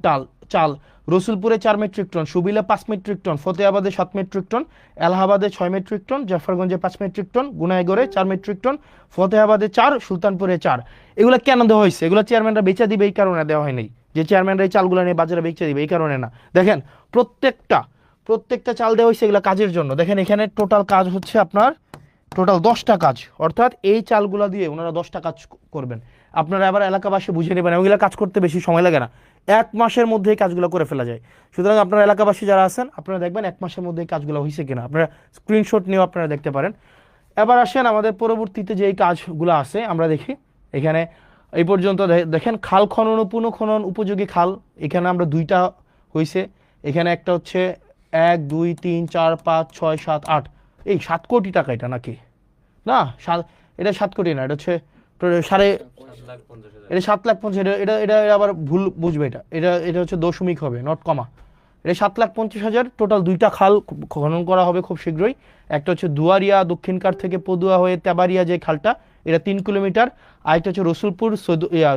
চাল। রসুলপুরে 4 মেট্রিক টন, সুবিলে 5 মেট্রিক টন, ফতেহাবাদে 7 মেট্রিক টন, এলাহাবাদে 6 মেট্রিক টন, জাফরগঞ্জে 5 মেট্রিক টন, গুনাইগড়ে 4 মেট্রিক টন, ফতেহাবাদে 4, সুলতানপুরে 4। এগুলো কেন দেওয়া হয়েছে? এগুলো চেয়ারম্যানরা বেচা দিবে এই কারণে দেওয়া হয়নি যে চেয়ারম্যানরা এই চালগুলো নিয়ে বাজারে বেচা দিবে, এই কারণে না। দেখেন প্রত্যেকটা চাল দেওয়া হয়েছে এগুলো কাজের জন্য। দেখেন এখানে টোটাল কাজ হচ্ছে আপনার টোটাল 10টা কাজ, অর্থাৎ এই চালগুলো দিয়ে ওনারা 10টা কাজ করবেন। আপনারা আবার এলাকাবাসী বুঝে নেবেন, ওইগুলো কাজ করতে বেশি সময় লাগে না, 1 মাসের মধ্যে এই কাজগুলো করে ফেলা যায়। সুতরাং আপনারা এলাকাবাসী যারা আছেন আপনারা দেখবেন 1 মাসের মধ্যে এই কাজগুলো হয়েছে কিনা, আপনারা স্ক্রিনশট নিয়েও আপনারা দেখতে পারেন। এবার আসেন আমাদের পরবর্তীতে যে এই কাজগুলো আছে আমরা দেখি। এখানে এই পর্যন্ত দেখেন খাল খনন ও পুনঃখনন উপযোগী খাল, এখানে আমরা 2টা হয়েছে। এখানে একটা হচ্ছে 1, 2, 3, 4, 5, 6, 7, 8, এই 7 কোটি টাকা এটা নাকি না, এটা 7 কোটি না, এটা হচ্ছে এটা 7,50,000, এটা এটা আবার ভুল বুঝবে, এটা হচ্ছে দশমিক হবে, নট কমা। এটা 7,50,000 টোটাল। 2টা খাল খনন করা হবে খুব শীঘ্রই। একটা হচ্ছে দুয়ারিয়া দক্ষিণকার থেকে পদুয়া হয়ে তেবারিয়া যে খালটা, এটা 3 কিলোমিটার। আরেকটা হচ্ছে রসুলপুর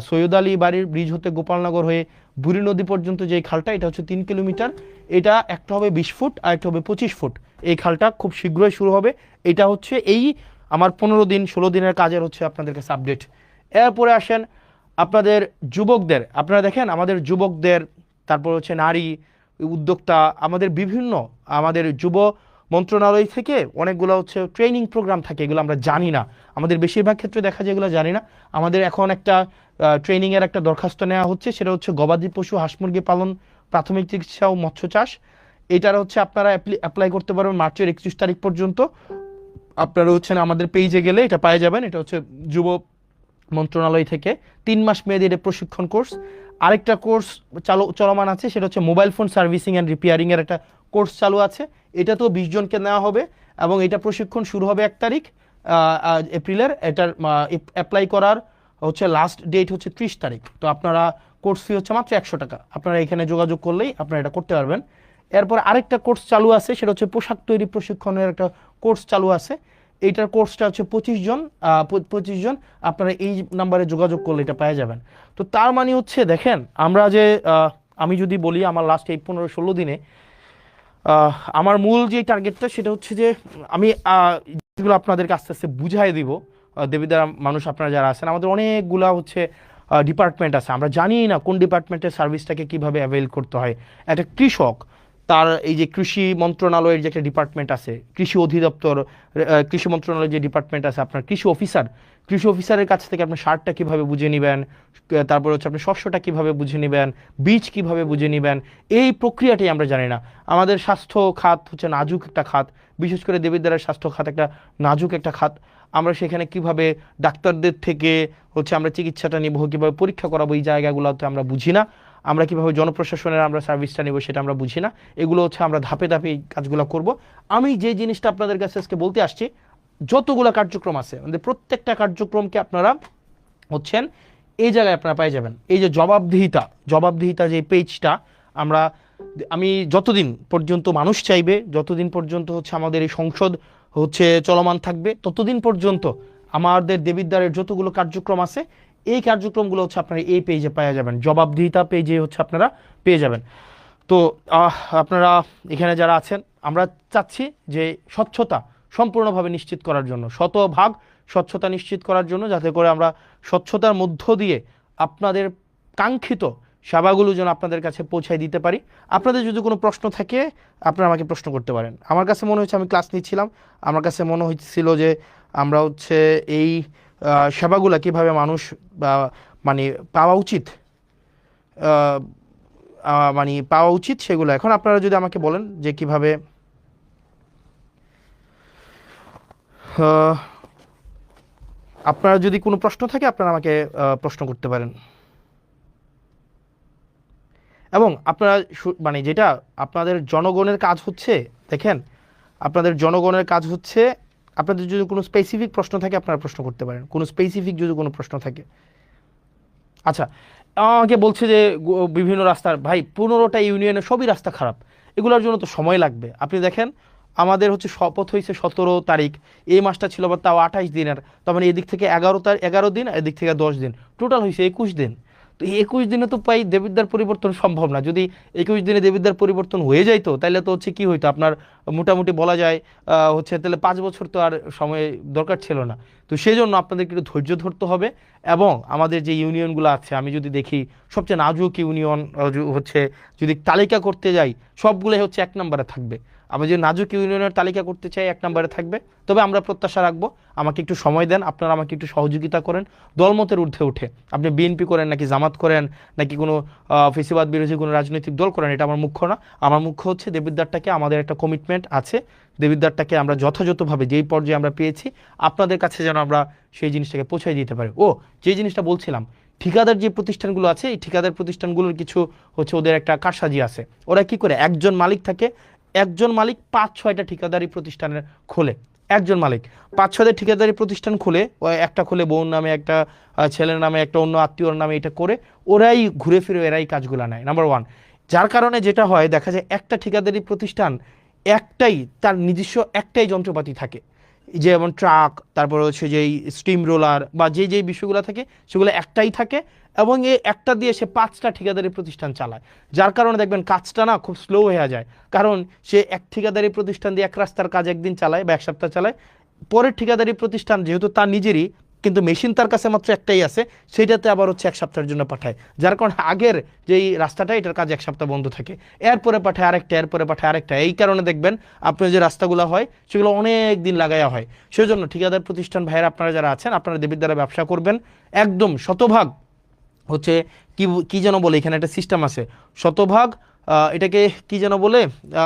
সৈয়দ আলী বাড়ির ব্রিজ হতে গোপালনগর হয়ে বুড়ি নদী পর্যন্ত যে খালটা, এটা হচ্ছে 3 কিলোমিটার। এটা একটা হবে 20 ফুট আর একটা হবে 25 ফুট। এই খালটা খুব শীঘ্রই শুরু হবে। এটা হচ্ছে এই আমার 15 দিন 16 দিনের কাজের হচ্ছে আপনাদের কাছে আপডেট। এরপরে আসেন আপনাদের যুবকদের, আপনারা দেখেন আমাদের যুবকদের, তারপর হচ্ছে নারী উদ্যোক্তা, আমাদের যুব মন্ত্রণালয় থেকে অনেকগুলো হচ্ছে ট্রেনিং প্রোগ্রাম থাকে, এগুলো আমরা জানি না। আমাদের বেশিরভাগ ক্ষেত্রে দেখা যায় এগুলো জানি না। আমাদের এখন একটা ট্রেনিংয়ের একটা দরখাস্ত নেওয়া হচ্ছে, সেটা হচ্ছে গবাদি পশু হাঁস মুরগি পালন, প্রাথমিক চিকিৎসা ও মৎস্য চাষ। এটার হচ্ছে আপনারা অ্যাপ্লাই করতে পারবেন মার্চের 31 তারিখ পর্যন্ত। আপনারা হচ্ছেন আমাদের পেজে গেলে এটা পাওয়া যাবেন। এটা হচ্ছে যুব মন্ত্রণালয় থেকে 3 মাস মেয়াদী এটা প্রশিক্ষণ কোর্স। আরেকটা কোর্স চলমান আছে, সেটা হচ্ছে mobile phone servicing and repairing এর একটা কোর্স চালু আছে। এটা তো 20 জনকে নেওয়া হবে এবং এটা প্রশিক্ষণ শুরু হবে 1 তারিখ এপ্রিলের। এটার অ্যাপ্লাই করার হচ্ছে লাস্ট ডেট হচ্ছে 30 তারিখ। তো আপনারা কোর্স ফি হচ্ছে মাত্র 100 টাকা, আপনারা এখানে যোগাযোগ করলেই আপনারা এটা করতে পারবেন। এরপর আরেকটা কোর্স চালু আছে, সেটা হচ্ছে পোশাক তৈরি প্রশিক্ষণের একটা কোর্স চালু আছে। এইটার কোর্সটা হচ্ছে 25 জন আপনারা এই নাম্বারে যোগাযোগ করলে এটা পেয়ে যাবেন। তো তার মানে হচ্ছে দেখেন আমরা যে আমি যদি বলি আমার লাস্ট এই 15-16 দিনে আমার মূল যে টার্গেটটা সেটা হচ্ছে যে আমি যেগুলো আপনাদেরকে আস্তে আস্তে বুঝাই দিব। দেবিদ্বারা মানুষ আপনারা যারা আছেন, আমাদের অনেকগুলা হচ্ছে ডিপার্টমেন্ট আছে, আমরা জানি না কোন ডিপার্টমেন্টের সার্ভিসটাকে কিভাবে অ্যাভেল করতে হয়। একটা কৃষক, তার এই যে কৃষি মন্ত্রণালয়ের যে একটা ডিপার্টমেন্ট আছে, কৃষি অধিদপ্তর, কৃষি মন্ত্রণালয়ের যে ডিপার্টমেন্ট আছে, আপনার কৃষি অফিসারের কাছ থেকে আপনি সারটা কিভাবে বুঝে নেবেন, তারপর হচ্ছে আপনি শস্যটা কিভাবে বুঝে নেবেন, বীজ কিভাবে বুঝে নেবেন, এই প্রক্রিয়াটাই আমরা জানি না। আমাদের স্বাস্থ্য খাত হচ্ছে নাজুক একটা খাত, বিশেষ করে দেবিদ্বারের স্বাস্থ্য খাত একটা নাজুক একটা খাত। আমরা সেখানে কিভাবে ডাক্তারদের থেকে হচ্ছে আমরা চিকিৎসাটা নিব, কিভাবে পরীক্ষা করাবো, এই জায়গাগুলোতে আমরা বুঝি না। আমরা কিভাবে জনপ্রশাসনের আমরা সার্ভিসটা নেব সেটা আমরা বুঝি না। এগুলো হচ্ছে আমরা ধাপে ধাপে এই কাজগুলো করব। আমি যে জিনিসটা আপনাদের কাছে আজকে বলতে আসছি, যতগুলো কার্যক্রম আছে আমাদের প্রত্যেকটা কার্যক্রমকে আপনারা হচ্ছেন এই জায়গায় আপনারা পেয়ে যাবেন। এই যে জবাবদিহিতা যে পেজটা আমি যতদিন পর্যন্ত মানুষ চাইবে, যতদিন পর্যন্ত হচ্ছে আমাদের এই সংসদ হচ্ছে চলমান থাকবে, ততদিন পর্যন্ত আমাদের দেবিদ্বারের যতগুলো কার্যক্রম আছে এই কার্যক্রমগুলো হচ্ছে আপনারা এই পেজে পেয়ে যাবেন, জবাবদিহিতা পেজে হচ্ছে আপনারা পেয়ে যাবেন। তো আপনারা এখানে যারা আছেন, আমরা চাচ্ছি যে স্বচ্ছতা সম্পূর্ণভাবে নিশ্চিত করার জন্য, শতভাগ স্বচ্ছতা নিশ্চিত করার জন্য, যাতে করে আমরা স্বচ্ছতার মধ্য দিয়ে আপনাদের কাঙ্ক্ষিত সেবাগুলো যেন আপনাদের কাছে পৌঁছায় দিতে পারি। আপনাদের যদি কোনো প্রশ্ন থাকে আপনারা আমাকে প্রশ্ন করতে পারেন। আমার কাছে মনে হচ্ছে, আমি ক্লাস নিচ্ছিলাম, আমার কাছে মনে হচ্ছিল যে আমরা হচ্ছে এই সেবাগুলো কীভাবে মানুষ মানে পাওয়া উচিত, সেগুলো এখন আপনারা যদি আমাকে বলেন যে কিভাবে আপনারা যদি কোনো প্রশ্ন থাকে আপনারা আমাকে প্রশ্ন করতে পারেন। এবং আপনারা মানে যেটা আপনাদের জনগণের কাজ হচ্ছে, দেখেন আপনাদের জনগণের কাজ হচ্ছে, আপনাদের যদি কোনো স্পেসিফিক প্রশ্ন থাকে আপনারা প্রশ্ন করতে পারেন, কোনো স্পেসিফিক যদি কোনো প্রশ্ন থাকে। আচ্ছা, আমাকে বলছে যে বিভিন্ন রাস্তার, ভাই 15টা ইউনিয়নে সবই রাস্তা খারাপ, এগুলোর জন্য তো সময় লাগবে। আপনি দেখেন আমাদের হচ্ছে শপথ হয়েছে 17 তারিখ, এই মাসটা ছিল আবার তাও 28 দিনের, তার মানে এদিক থেকে 11 দিন, এদিক থেকে 10 দিন, টোটাল হয়েছে 21 দিন। তো এই 21 দিনে তো প্রায় দেবিদ্বার পরিবর্তন সম্ভব না। যদি 21 দিনে দেবিদ্বার পরিবর্তন হয়ে যাইতো তাহলে তো হচ্ছে কি হইতো, আপনার মোটামুটি বলা যায় হচ্ছে তাহলে 5 বছর তো আর সময় দরকার ছিল না। তো সেই জন্য আপনাদেরকে একটু ধৈর্য ধরতে হবে। এবং আমাদের যে ইউনিয়নগুলো আছে, আমি যদি দেখি সবচেয়ে নাজুক ইউনিয়ন হচ্ছে, যদি তালিকা করতে যাই সবগুলোই হচ্ছে 1 নম্বরে থাকবে। আমি যে নাজুক ইউনিয়নের তালিকা করতে চাই 1 নম্বরে থাকবে। তবে আমরা প্রত্যাশা রাখবো, আমাকে একটু সময় দেন, আপনারা আমাকে একটু সহযোগিতা করেন। দলমতের ঊর্ধ্বে উঠে আপনি বিএনপি করেন নাকি জামাত করেন নাকি কোনো ফেসিবাদ বিরোধী কোনো রাজনৈতিক দল করেন, এটা আমার মুখ্য না। আমার মুখ্য হচ্ছে দেবিদ্বারটাকে, আমাদের একটা কমিটমেন্ট আছে, দেবিদ্বারটাকে আমরা যথাযথভাবে যেই পর্যায়ে আমরা পেয়েছি আপনাদের কাছে যেন আমরা সেই জিনিসটাকে পৌঁছাই দিতে পারি। যে জিনিসটা বলছিলাম, ঠিকাদার যে প্রতিষ্ঠানগুলো আছে, এই ঠিকাদার প্রতিষ্ঠানগুলোর কিছু হচ্ছে ওদের একটা কারসাজি আছে। ওরা কি করে, একজন মালিক থাকে, একজন মালিক 5-6টা ঠিকাদারি প্রতিষ্ঠানের খোলে, একজন মালিক 5-6টা ঠিকাদারি প্রতিষ্ঠান খুলে, একটা খুলে বোন নামে, একটা ছেলের নামে, একটা অন্য আত্মীয়র নামে, এটা করে ওরাই ঘুরে ফিরে এরাই কাজগুলো নেয়, নাম্বার 1। যার কারণে যেটা হয়, দেখা যায় একটা ঠিকাদারি প্রতিষ্ঠান একটাই, তার নিজস্ব একটাই যন্ত্রপাতি থাকে, যেমন ট্রাক, তারপর হচ্ছে যেই স্টিম রোলার বা যেই বিষয়গুলো থাকে সেগুলো একটাই থাকে, এবং এই একটা দিয়ে সে 5টা ঠিকাদারি প্রতিষ্ঠান চালায়। যার কারণে দেখবেন কাজটা না খুব স্লো হয়ে যায়, কারণ সে এক ঠিকাদারি প্রতিষ্ঠান দিয়ে এক রাস্তার কাজ একদিন চালায় বা 1 সপ্তাহ চালায়, পরের ঠিকাদারি প্রতিষ্ঠান যেহেতু তার নিজেরই, কিন্তু মেশিন তার কাছে মাত্র একটাই আছে, সেটাতে আবার হচ্ছে 1 সপ্তাহের জন্য পাঠায়। যার কারণে আগের যেই রাস্তাটা, এটার কাজ 1 সপ্তাহ বন্ধ থাকে, এরপরে পাঠায় আরেকটা, এরপরে পাঠায় আরেকটা। এই কারণে দেখবেন আপনার যে রাস্তাগুলো হয় সেগুলো অনেক দিন লাগাইয়া হয়। সেজন্য ঠিকাদার প্রতিষ্ঠান ভাইয়েরা আপনারা যারা আছেন, আপনারা দেবিদ্বারে ব্যবসা করবেন, একদম শতভাগ হচ্ছে কি যেন বলে, এখানে একটা সিস্টেম আছে, শতভাগ এটাকে কি যেন বলে,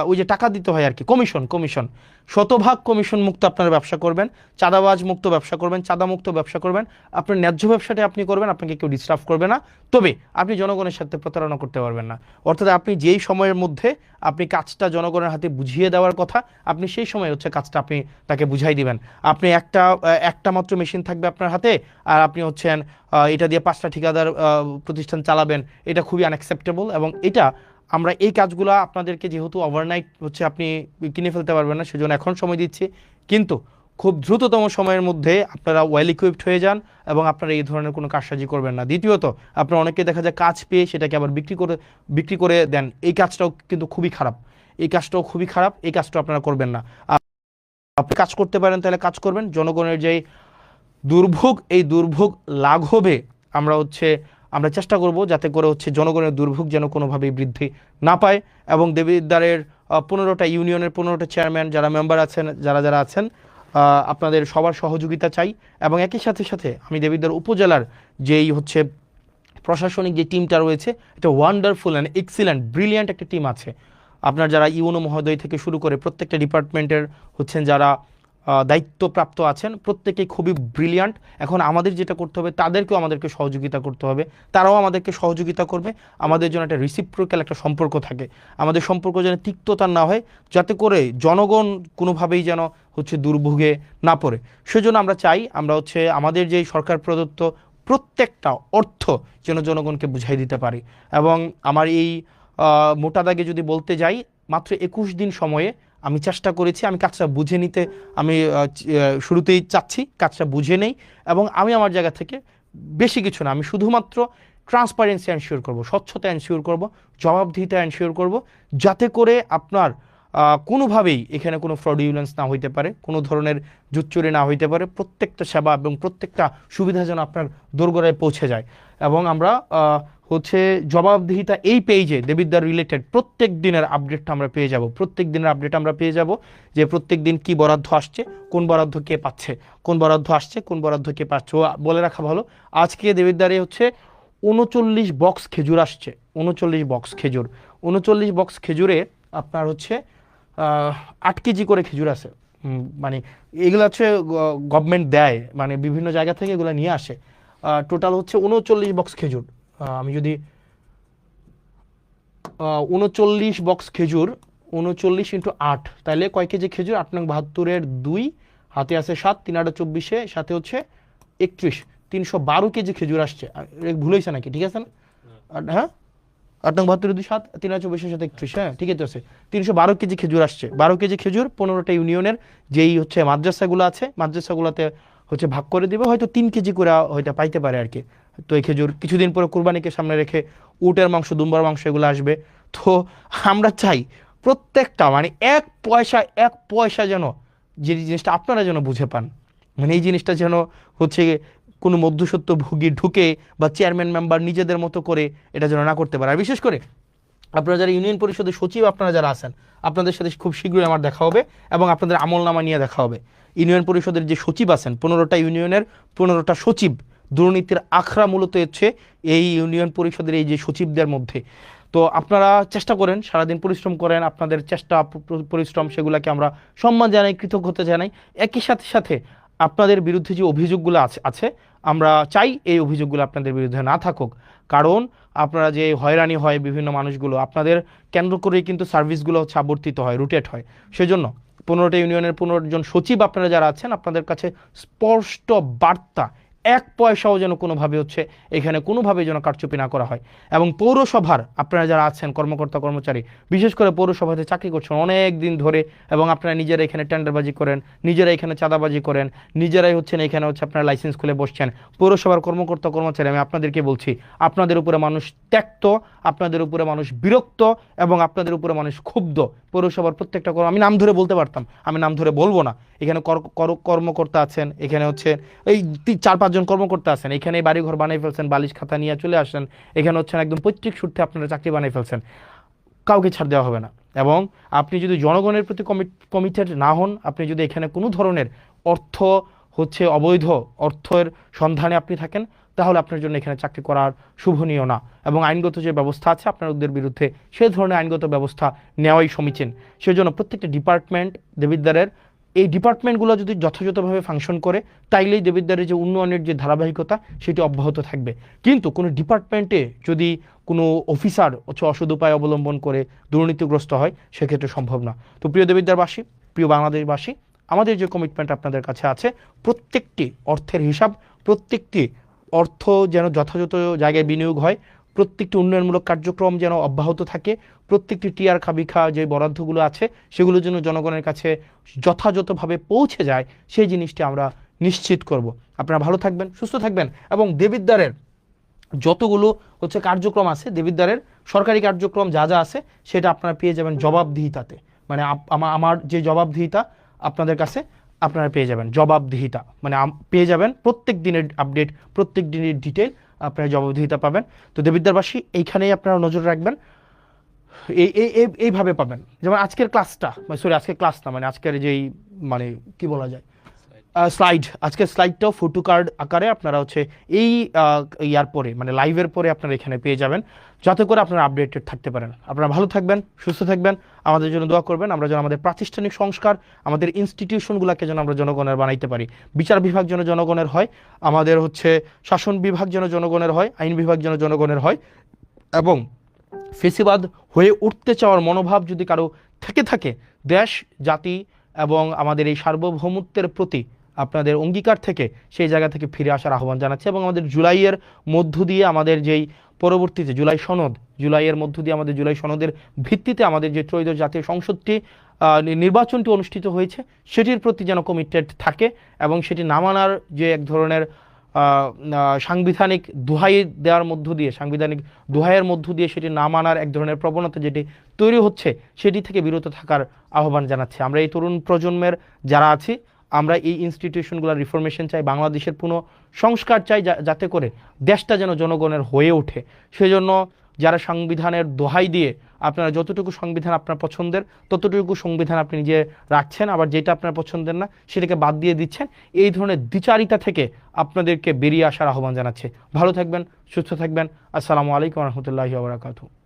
ওই যে টাকা দিতে হয় আর কি, কমিশন, কমিশন, শতভাগ কমিশন মুক্ত আপনার ব্যবসা করবেন, চাঁদাবাজ মুক্ত ব্যবসা করবেন, চাঁদা মুক্ত ব্যবসা করবেন, আপনার ন্যায্য ব্যবসাটা আপনি করবেন, আপনাকে কেউ ডিস্টার্ব করবে না, তবে আপনি জনগণের সাথে প্রতারণা করতে পারবেন না। অর্থাৎ আপনি যেই সময়ের মধ্যে আপনি কাজটা জনগণের হাতে বুঝিয়ে দেওয়ার কথা, আপনি সেই সময় হচ্ছে কাজটা আপনি তাকে বুঝাই দিবেন। আপনি একটা মাত্র মেশিন থাকবে আপনার হাতে, আর আপনি হচ্ছেন এটা দিয়ে 5টা ঠিকাদার প্রতিষ্ঠান চালাবেন, এটা খুবই আনঅ্যাকসেপ্টেবল। এবং এটা আমরা এই কাজগুলো আপনাদেরকে যেহেতু ওভারনাইট হচ্ছে আপনি কিনে ফেলতে পারবেন না, সেজন্য এখন সময় দিচ্ছি, কিন্তু খুব দ্রুততম সময়ের মধ্যে আপনারা ওয়েল ইকুইপড হয়ে যান এবং আপনারা এই ধরনের কোনো কারসাজি করবেন না। দ্বিতীয়ত, আপনারা অনেকে দেখা যায় কাজ পেয়ে সেটাকে আবার বিক্রি করে দেন, এই কাজটাও কিন্তু খুবই খারাপ, এই কাজটাও খুবই খারাপ, এই কাজটাও আপনারা করবেন না। আপনি কাজ করতে পারেন তাহলে কাজ করবেন, জনগণের যেই দুর্ভোগ, এই দুর্ভোগ লাঘবে আমরা চেষ্টা করব যাতে করে হচ্ছে জনগণের দুর্ভোগ যেন কোনোভাবেই বৃদ্ধি না পায়। এবং দেবিদ্বারের 15টা ইউনিয়নের 15টা চেয়ারম্যান যারা মেম্বার আছেন, যারা আছেন, আপনাদের সবার সহযোগিতা চাই। এবং একই সাথে সাথে আমি দেবিদ্বার উপজেলার যেই হচ্ছে প্রশাসনিক যে টিমটা রয়েছে, এটা ওয়ান্ডারফুল অ্যান্ড এক্সিলেন্ট ব্রিলিয়ান্ট একটা টিম আছে। আপনার যারা ইউনো মহোদয় থেকে শুরু করে প্রত্যেকটা ডিপার্টমেন্টের হচ্ছেন যারা দায়িত্বপ্রাপ্ত আছেন, প্রত্যেকেই খুবই ব্রিলিয়ান্ট। এখন আমাদের যেটা করতে হবে, তাদেরকেও আমাদেরকে সহযোগিতা করতে হবে, তারাও আমাদেরকে সহযোগিতা করবে। আমাদের জন্য একটা রিসিপ্রোক্যাল একটা সম্পর্ক থাকে, আমাদের সম্পর্ক যেন তিক্ততা না হয়, যাতে করে জনগণ কোনোভাবেই যেন হচ্ছে দুর্ভোগে না পড়ে। সেজন্য আমরা চাই আমরা হচ্ছে আমাদের যেই সরকার প্রদত্ত প্রত্যেকটা অর্থ যেন জনগণকে বুঝাই দিতে পারি। এবং আমার এই মোটা দাগে যদি বলতে যাই, মাত্র 21 দিন সময়ে আমি চেষ্টা করেছি, আমি কাজটা বুঝে নিতে, আমি শুরুতেই চাচ্ছি কাজটা বুঝে নেই। এবং আমি আমার জায়গা থেকে বেশি কিছু না, আমি শুধুমাত্র ট্রান্সপারেন্সি এনশিওর করব, স্বচ্ছতা এনশিওর করব, জবাবদিহিতা এনশিওর করব, যাতে করে আপনার কোনোভাবেই এখানে কোনো ফ্রডিউলেন্স না হইতে পারে, কোনো ধরনের জুচ্চুরি না হইতে পারে, প্রত্যেকটা সেবা এবং প্রত্যেকটা সুবিধা যেন আপনার দোরগোড়ায় পৌঁছে যায়। এবং আমরা হচ্ছে জবাবদিহিতা এই পেজে দেবিদ্বার রিলেটেড প্রত্যেক দিনের আপডেটটা আমরা পেয়ে যাব, প্রত্যেক দিনের আপডেট আমরা পেয়ে যাব, যে প্রত্যেক দিন কি বরাদ্দ আসছে, কোন বরাদ্দ কে পাচ্ছে, কোন বরাদ্দ আসছে, কোন বরাদ্দ কে পাচ্ছে। বলে রাখা ভালো, আজকে দেবিদ্বারে হচ্ছে 39 বক্স খেজুর আসছে, 39 বক্স খেজুর, 39 বক্স খেজুরে আপনার হচ্ছে 8 কেজি করে খেজুর আছে। মানে এগুলো হচ্ছে গভর্নমেন্ট দেয়, মানে বিভিন্ন জায়গা থেকে এগুলো নিয়ে আসে। টোটাল হচ্ছে 39 বক্স খেজুর। আমি যদি 39 বক্স খেজুর, 39 × 8, তাহলে কয় কেজি খেজুর? 8 নং 72-এর 2, হাতে আছে 7, 3 8 24, সাথে হচ্ছে 31, 312 কেজি খেজুর আসছে। ভুল হয়েছে নাকি? ঠিক আছে না? হ্যাঁ, 8 নং 72-এর 2, 7, 3 8 24, সাথে 31, হ্যাঁ ঠিকই তো আছে। 312 কেজি খেজুর আসছে। 12 কেজি খেজুর 15টা ইউনিয়নের যেই হচ্ছে মাদ্রাসাগুলো আছে, মাদ্রাসাগুলোতে হচ্ছে ভাগ করে দিবে, হয়তো 3 কেজি করে হয়তো পাইতে পারে আর কি। তো এই খেজুর কিছুদিন পরে কুরবানিকে সামনে রেখে উটের মাংস, দুম্বার মাংস এগুলো আসবে। তো আমরা চাই প্রত্যেকটা মানে এক পয়সা যেন, যে জিনিসটা আপনারা যেন বুঝে পান, মানে এই জিনিসটা যেন হচ্ছে কোনো মধ্যস্বত্ব ভোগী ঢুকে বা চেয়ারম্যান মেম্বার নিজেদের মতো করে এটা যেন না করতে পারে। আর বিশেষ করে আপনারা যারা ইউনিয়ন পরিষদের সচিব, আপনারা যারা আছেন, আপনাদের সাথে খুব শীঘ্রই আমার দেখা হবে এবং আপনাদের আমলনামা নিয়ে দেখা হবে। ইউনিয়ন পরিষদের যে সচিব আছেন, 15টা ইউনিয়নের 15টা সচিব, দুর্নীতির আখড়া মূলত হচ্ছে এই ইউনিয়ন পরিষদের এই যে সচিবদের মধ্যে। তো আপনারা চেষ্টা করেন, সারাদিন পরিশ্রম করেন, আপনাদের চেষ্টা পরিশ্রম সেগুলোকে আমরা সম্মান জানাই, কৃতজ্ঞতা জানাই। একই সাথে সাথে আপনাদের বিরুদ্ধে যে অভিযোগগুলো আছে আমরা চাই এই অভিযোগগুলো আপনাদের বিরুদ্ধে না থাকুক। কারণ আপনারা যে হয়রানি হয় বিভিন্ন মানুষগুলো, আপনাদের কেন্দ্র করেই কিন্তু সার্ভিসগুলো হচ্ছে আবর্তিত হয়, রুটেট হয়। সেজন্য 15টা ইউনিয়নের 15 জন সচিব আপনারা যারা আছেন, আপনাদের কাছে স্পষ্ট বার্তা, এক পয়সাও যেন কোনোভাবে হচ্ছে এখানে কোনোভাবে যেন কারচুপি না করা হয়। এবং পৌরসভার আপনারা যারা আছেন কর্মকর্তা কর্মচারী, বিশেষ করে পৌরসভাতে চাকরি করছেন অনেক দিন ধরে, এবং আপনারা নিজেরা এখানে টেন্ডারবাজি করেন, নিজেরা এখানে চাঁদাবাজি করেন, নিজেরাই হচ্ছেন এখানে হচ্ছে আপনারা লাইসেন্স খুলে বসছেন। পৌরসভার কর্মকর্তা কর্মচারী, আমি আপনাদেরকে বলছি, আপনাদের উপরে মানুষ ত্যক্ত, আপনাদের উপরে মানুষ বিরক্ত, এবং আপনাদের উপরে মানুষ ক্ষুব্ধ। পৌরসভার প্রত্যেকটা আমি নাম ধরে বলতে পারতাম, আমি নাম ধরে বলবো না। এখানে কর্মকর্তা আছেন, এখানে হচ্ছে এই 4-5 জন কর্মকর্তা আছেন, এখানে বাড়িঘর বানিয়ে ফেলছেন, বালিশ খাতা নিয়ে চলে আসেন, এখানে হচ্ছেন একদম পৈতৃক সূত্রে আপনারা চাকরি বানিয়ে ফেলছেন, কাউকে ছাড় দেওয়া হবে না। এবং আপনি যদি জনগণের প্রতি কমিটেড না হন, আপনি যদি এখানে কোনো ধরনের অর্থ হচ্ছে অবৈধ অর্থের সন্ধানে আপনি থাকেন, তাহলে আপনার জন্য এখানে চাকরি করার শুভনীয় না, এবং আইনগত যে ব্যবস্থা আছে আপনাদের বিরুদ্ধে সেই ধরনের আইনগত ব্যবস্থা নেওয়াই সমীচীন। সেজন্য প্রত্যেকটা ডিপার্টমেন্ট দেবিদ্বারের এই ডিপার্টমেন্টগুলো যদি যথাযথভাবে ফাংশন করে তাইলেই দেবিদ্বারের যে উন্নয়নের যে ধারাবাহিকতা সেটি অব্যাহত থাকবে। কিন্তু কোনো ডিপার্টমেন্টে যদি কোনো অফিসার হচ্ছে অসৎ উপায় অবলম্বন করে দুর্নীতিগ্রস্ত হয় সেক্ষেত্রে সম্ভব না। তো প্রিয় দেবিদ্বারবাসী, প্রিয় বাংলাদেশবাসী, আমাদের যে কমিটমেন্ট আপনাদের কাছে আছে, প্রত্যেকটি অর্থের হিসাব, প্রত্যেকটি অর্থ যেন যথাযথ জায়গায় বিনিয়োগ হয়, প্রত্যেকটি উন্নয়নমূলক কার্যক্রম যেন অব্যাহত থাকে, প্রত্যেকটি টিআর খাবিখা যে বরাদ্দগুলো আছে সেগুলো যেন জনগণের কাছে যথাযথভাবে পৌঁছে যায়, সেই জিনিসটি আমরা নিশ্চিত করব। আপনারা ভালো থাকবেন, সুস্থ থাকবেন, এবং দেবিদ্বারের যতগুলো হচ্ছে কার্যক্রম আছে, দেবিদ্বারের সরকারি কার্যক্রম যা যা আছে সেটা আপনারা পেয়ে যাবেন জবাবদিহিতাতে। মানে আমার যে জবাবদিহিতা আপনাদের কাছে আপনারা পেয়ে যাবেন, জবাবদিহিতা মানে পেয়ে যাবেন প্রত্যেক দিনের আপডেট, প্রত্যেক দিনের ডিটেল আপনারা জবাবদিহিতা পাবেন। তো দেবিদ্বারবাসী এইখানেই আপনারা নজর রাখবেন, এইভাবে পাবেন। যেমন আজকের ক্লাসটা, সরি আজকের ক্লাস না, মানে আজকের যেই মানে কি বলা যায় স্লাইড, আজকের স্লাইডটাও ফটো কার্ড আকারে আপনারা হচ্ছে এই ইয়ার পরে মানে লাইভের পরে আপনারা এখানে পেয়ে যাবেন, যাতে করে আপনারা আপডেটেড থাকতে পারেন। আপনারা ভালো থাকবেন, সুস্থ থাকবেন, আমাদের জন্য দোয়া করবেন। আমরা যেন আমাদের প্রাতিষ্ঠানিক সংস্কার, আমাদের ইনস্টিটিউশনগুলোকে যেন আমরা জনগণের বানাইতে পারি। বিচার বিভাগ যেন জনগণের হয়, আমাদের হচ্ছে শাসন বিভাগ যেন জনগণের হয়, আইন বিভাগ যেন জনগণের হয়, এবং ফেসিবাদ হয়ে উঠতে চাওয়ার মনোভাব যদি কারো থেকে থাকে, দেশ জাতি এবং আমাদের এই সার্বভৌমত্বের প্রতি আপনাদের অঙ্গীকার থেকে সেই জায়গা থেকে ফিরে আসার আহ্বান জানাচ্ছে। এবং আমাদের জুলাইয়ের মধ্য দিয়ে আমাদের যেই পরবর্তীতে জুলাই সনদ, জুলাইয়ের মধ্য দিয়ে আমাদের জুলাই সনদের ভিত্তিতে আমাদের যে ত্রয়োদশ জাতীয় সংসদটি নির্বাচনটি অনুষ্ঠিত হয়েছে সেটির প্রতি যেন কমিটেড থাকে, এবং সেটি না মানার যে এক ধরনের সাংবিধানিক দোহাই দেওয়ার মধ্য দিয়ে, সাংবিধানিক দোহাইয়ের মধ্য দিয়ে সেটি না মানার এক ধরনের প্রবণতা যেটি তৈরি হচ্ছে সেটি থেকে বিরত থাকার আহ্বান জানাচ্ছে। আমরা এই তরুণ প্রজন্মের যারা আছি, আমরা এই ইনস্টিটিউশনগুলোর রিফরমেশন চাই, বাংলাদেশের পুনঃ সংস্কার চাই, যাতে করে দেশটা যেন জনগণের হয়ে ওঠে। সেজন্য যারা সংবিধানের দোহাই দিয়ে আপনারা যতটুকু সংবিধান আপনার পছন্দের ততটুকু সংবিধান আপনি নিজে রাখছেন, আবার যেটা আপনার পছন্দের না সেটাকে বাদ দিয়ে দিচ্ছেন, এই ধরনের দ্বিচারিতা থেকে আপনাদেরকে বেরিয়ে আসার আহ্বান জানাচ্ছে। ভালো থাকবেন, সুস্থ থাকবেন। আসসালামু আলাইকুম রহমতুল্লাহি ওয়া বারাকাতুহু।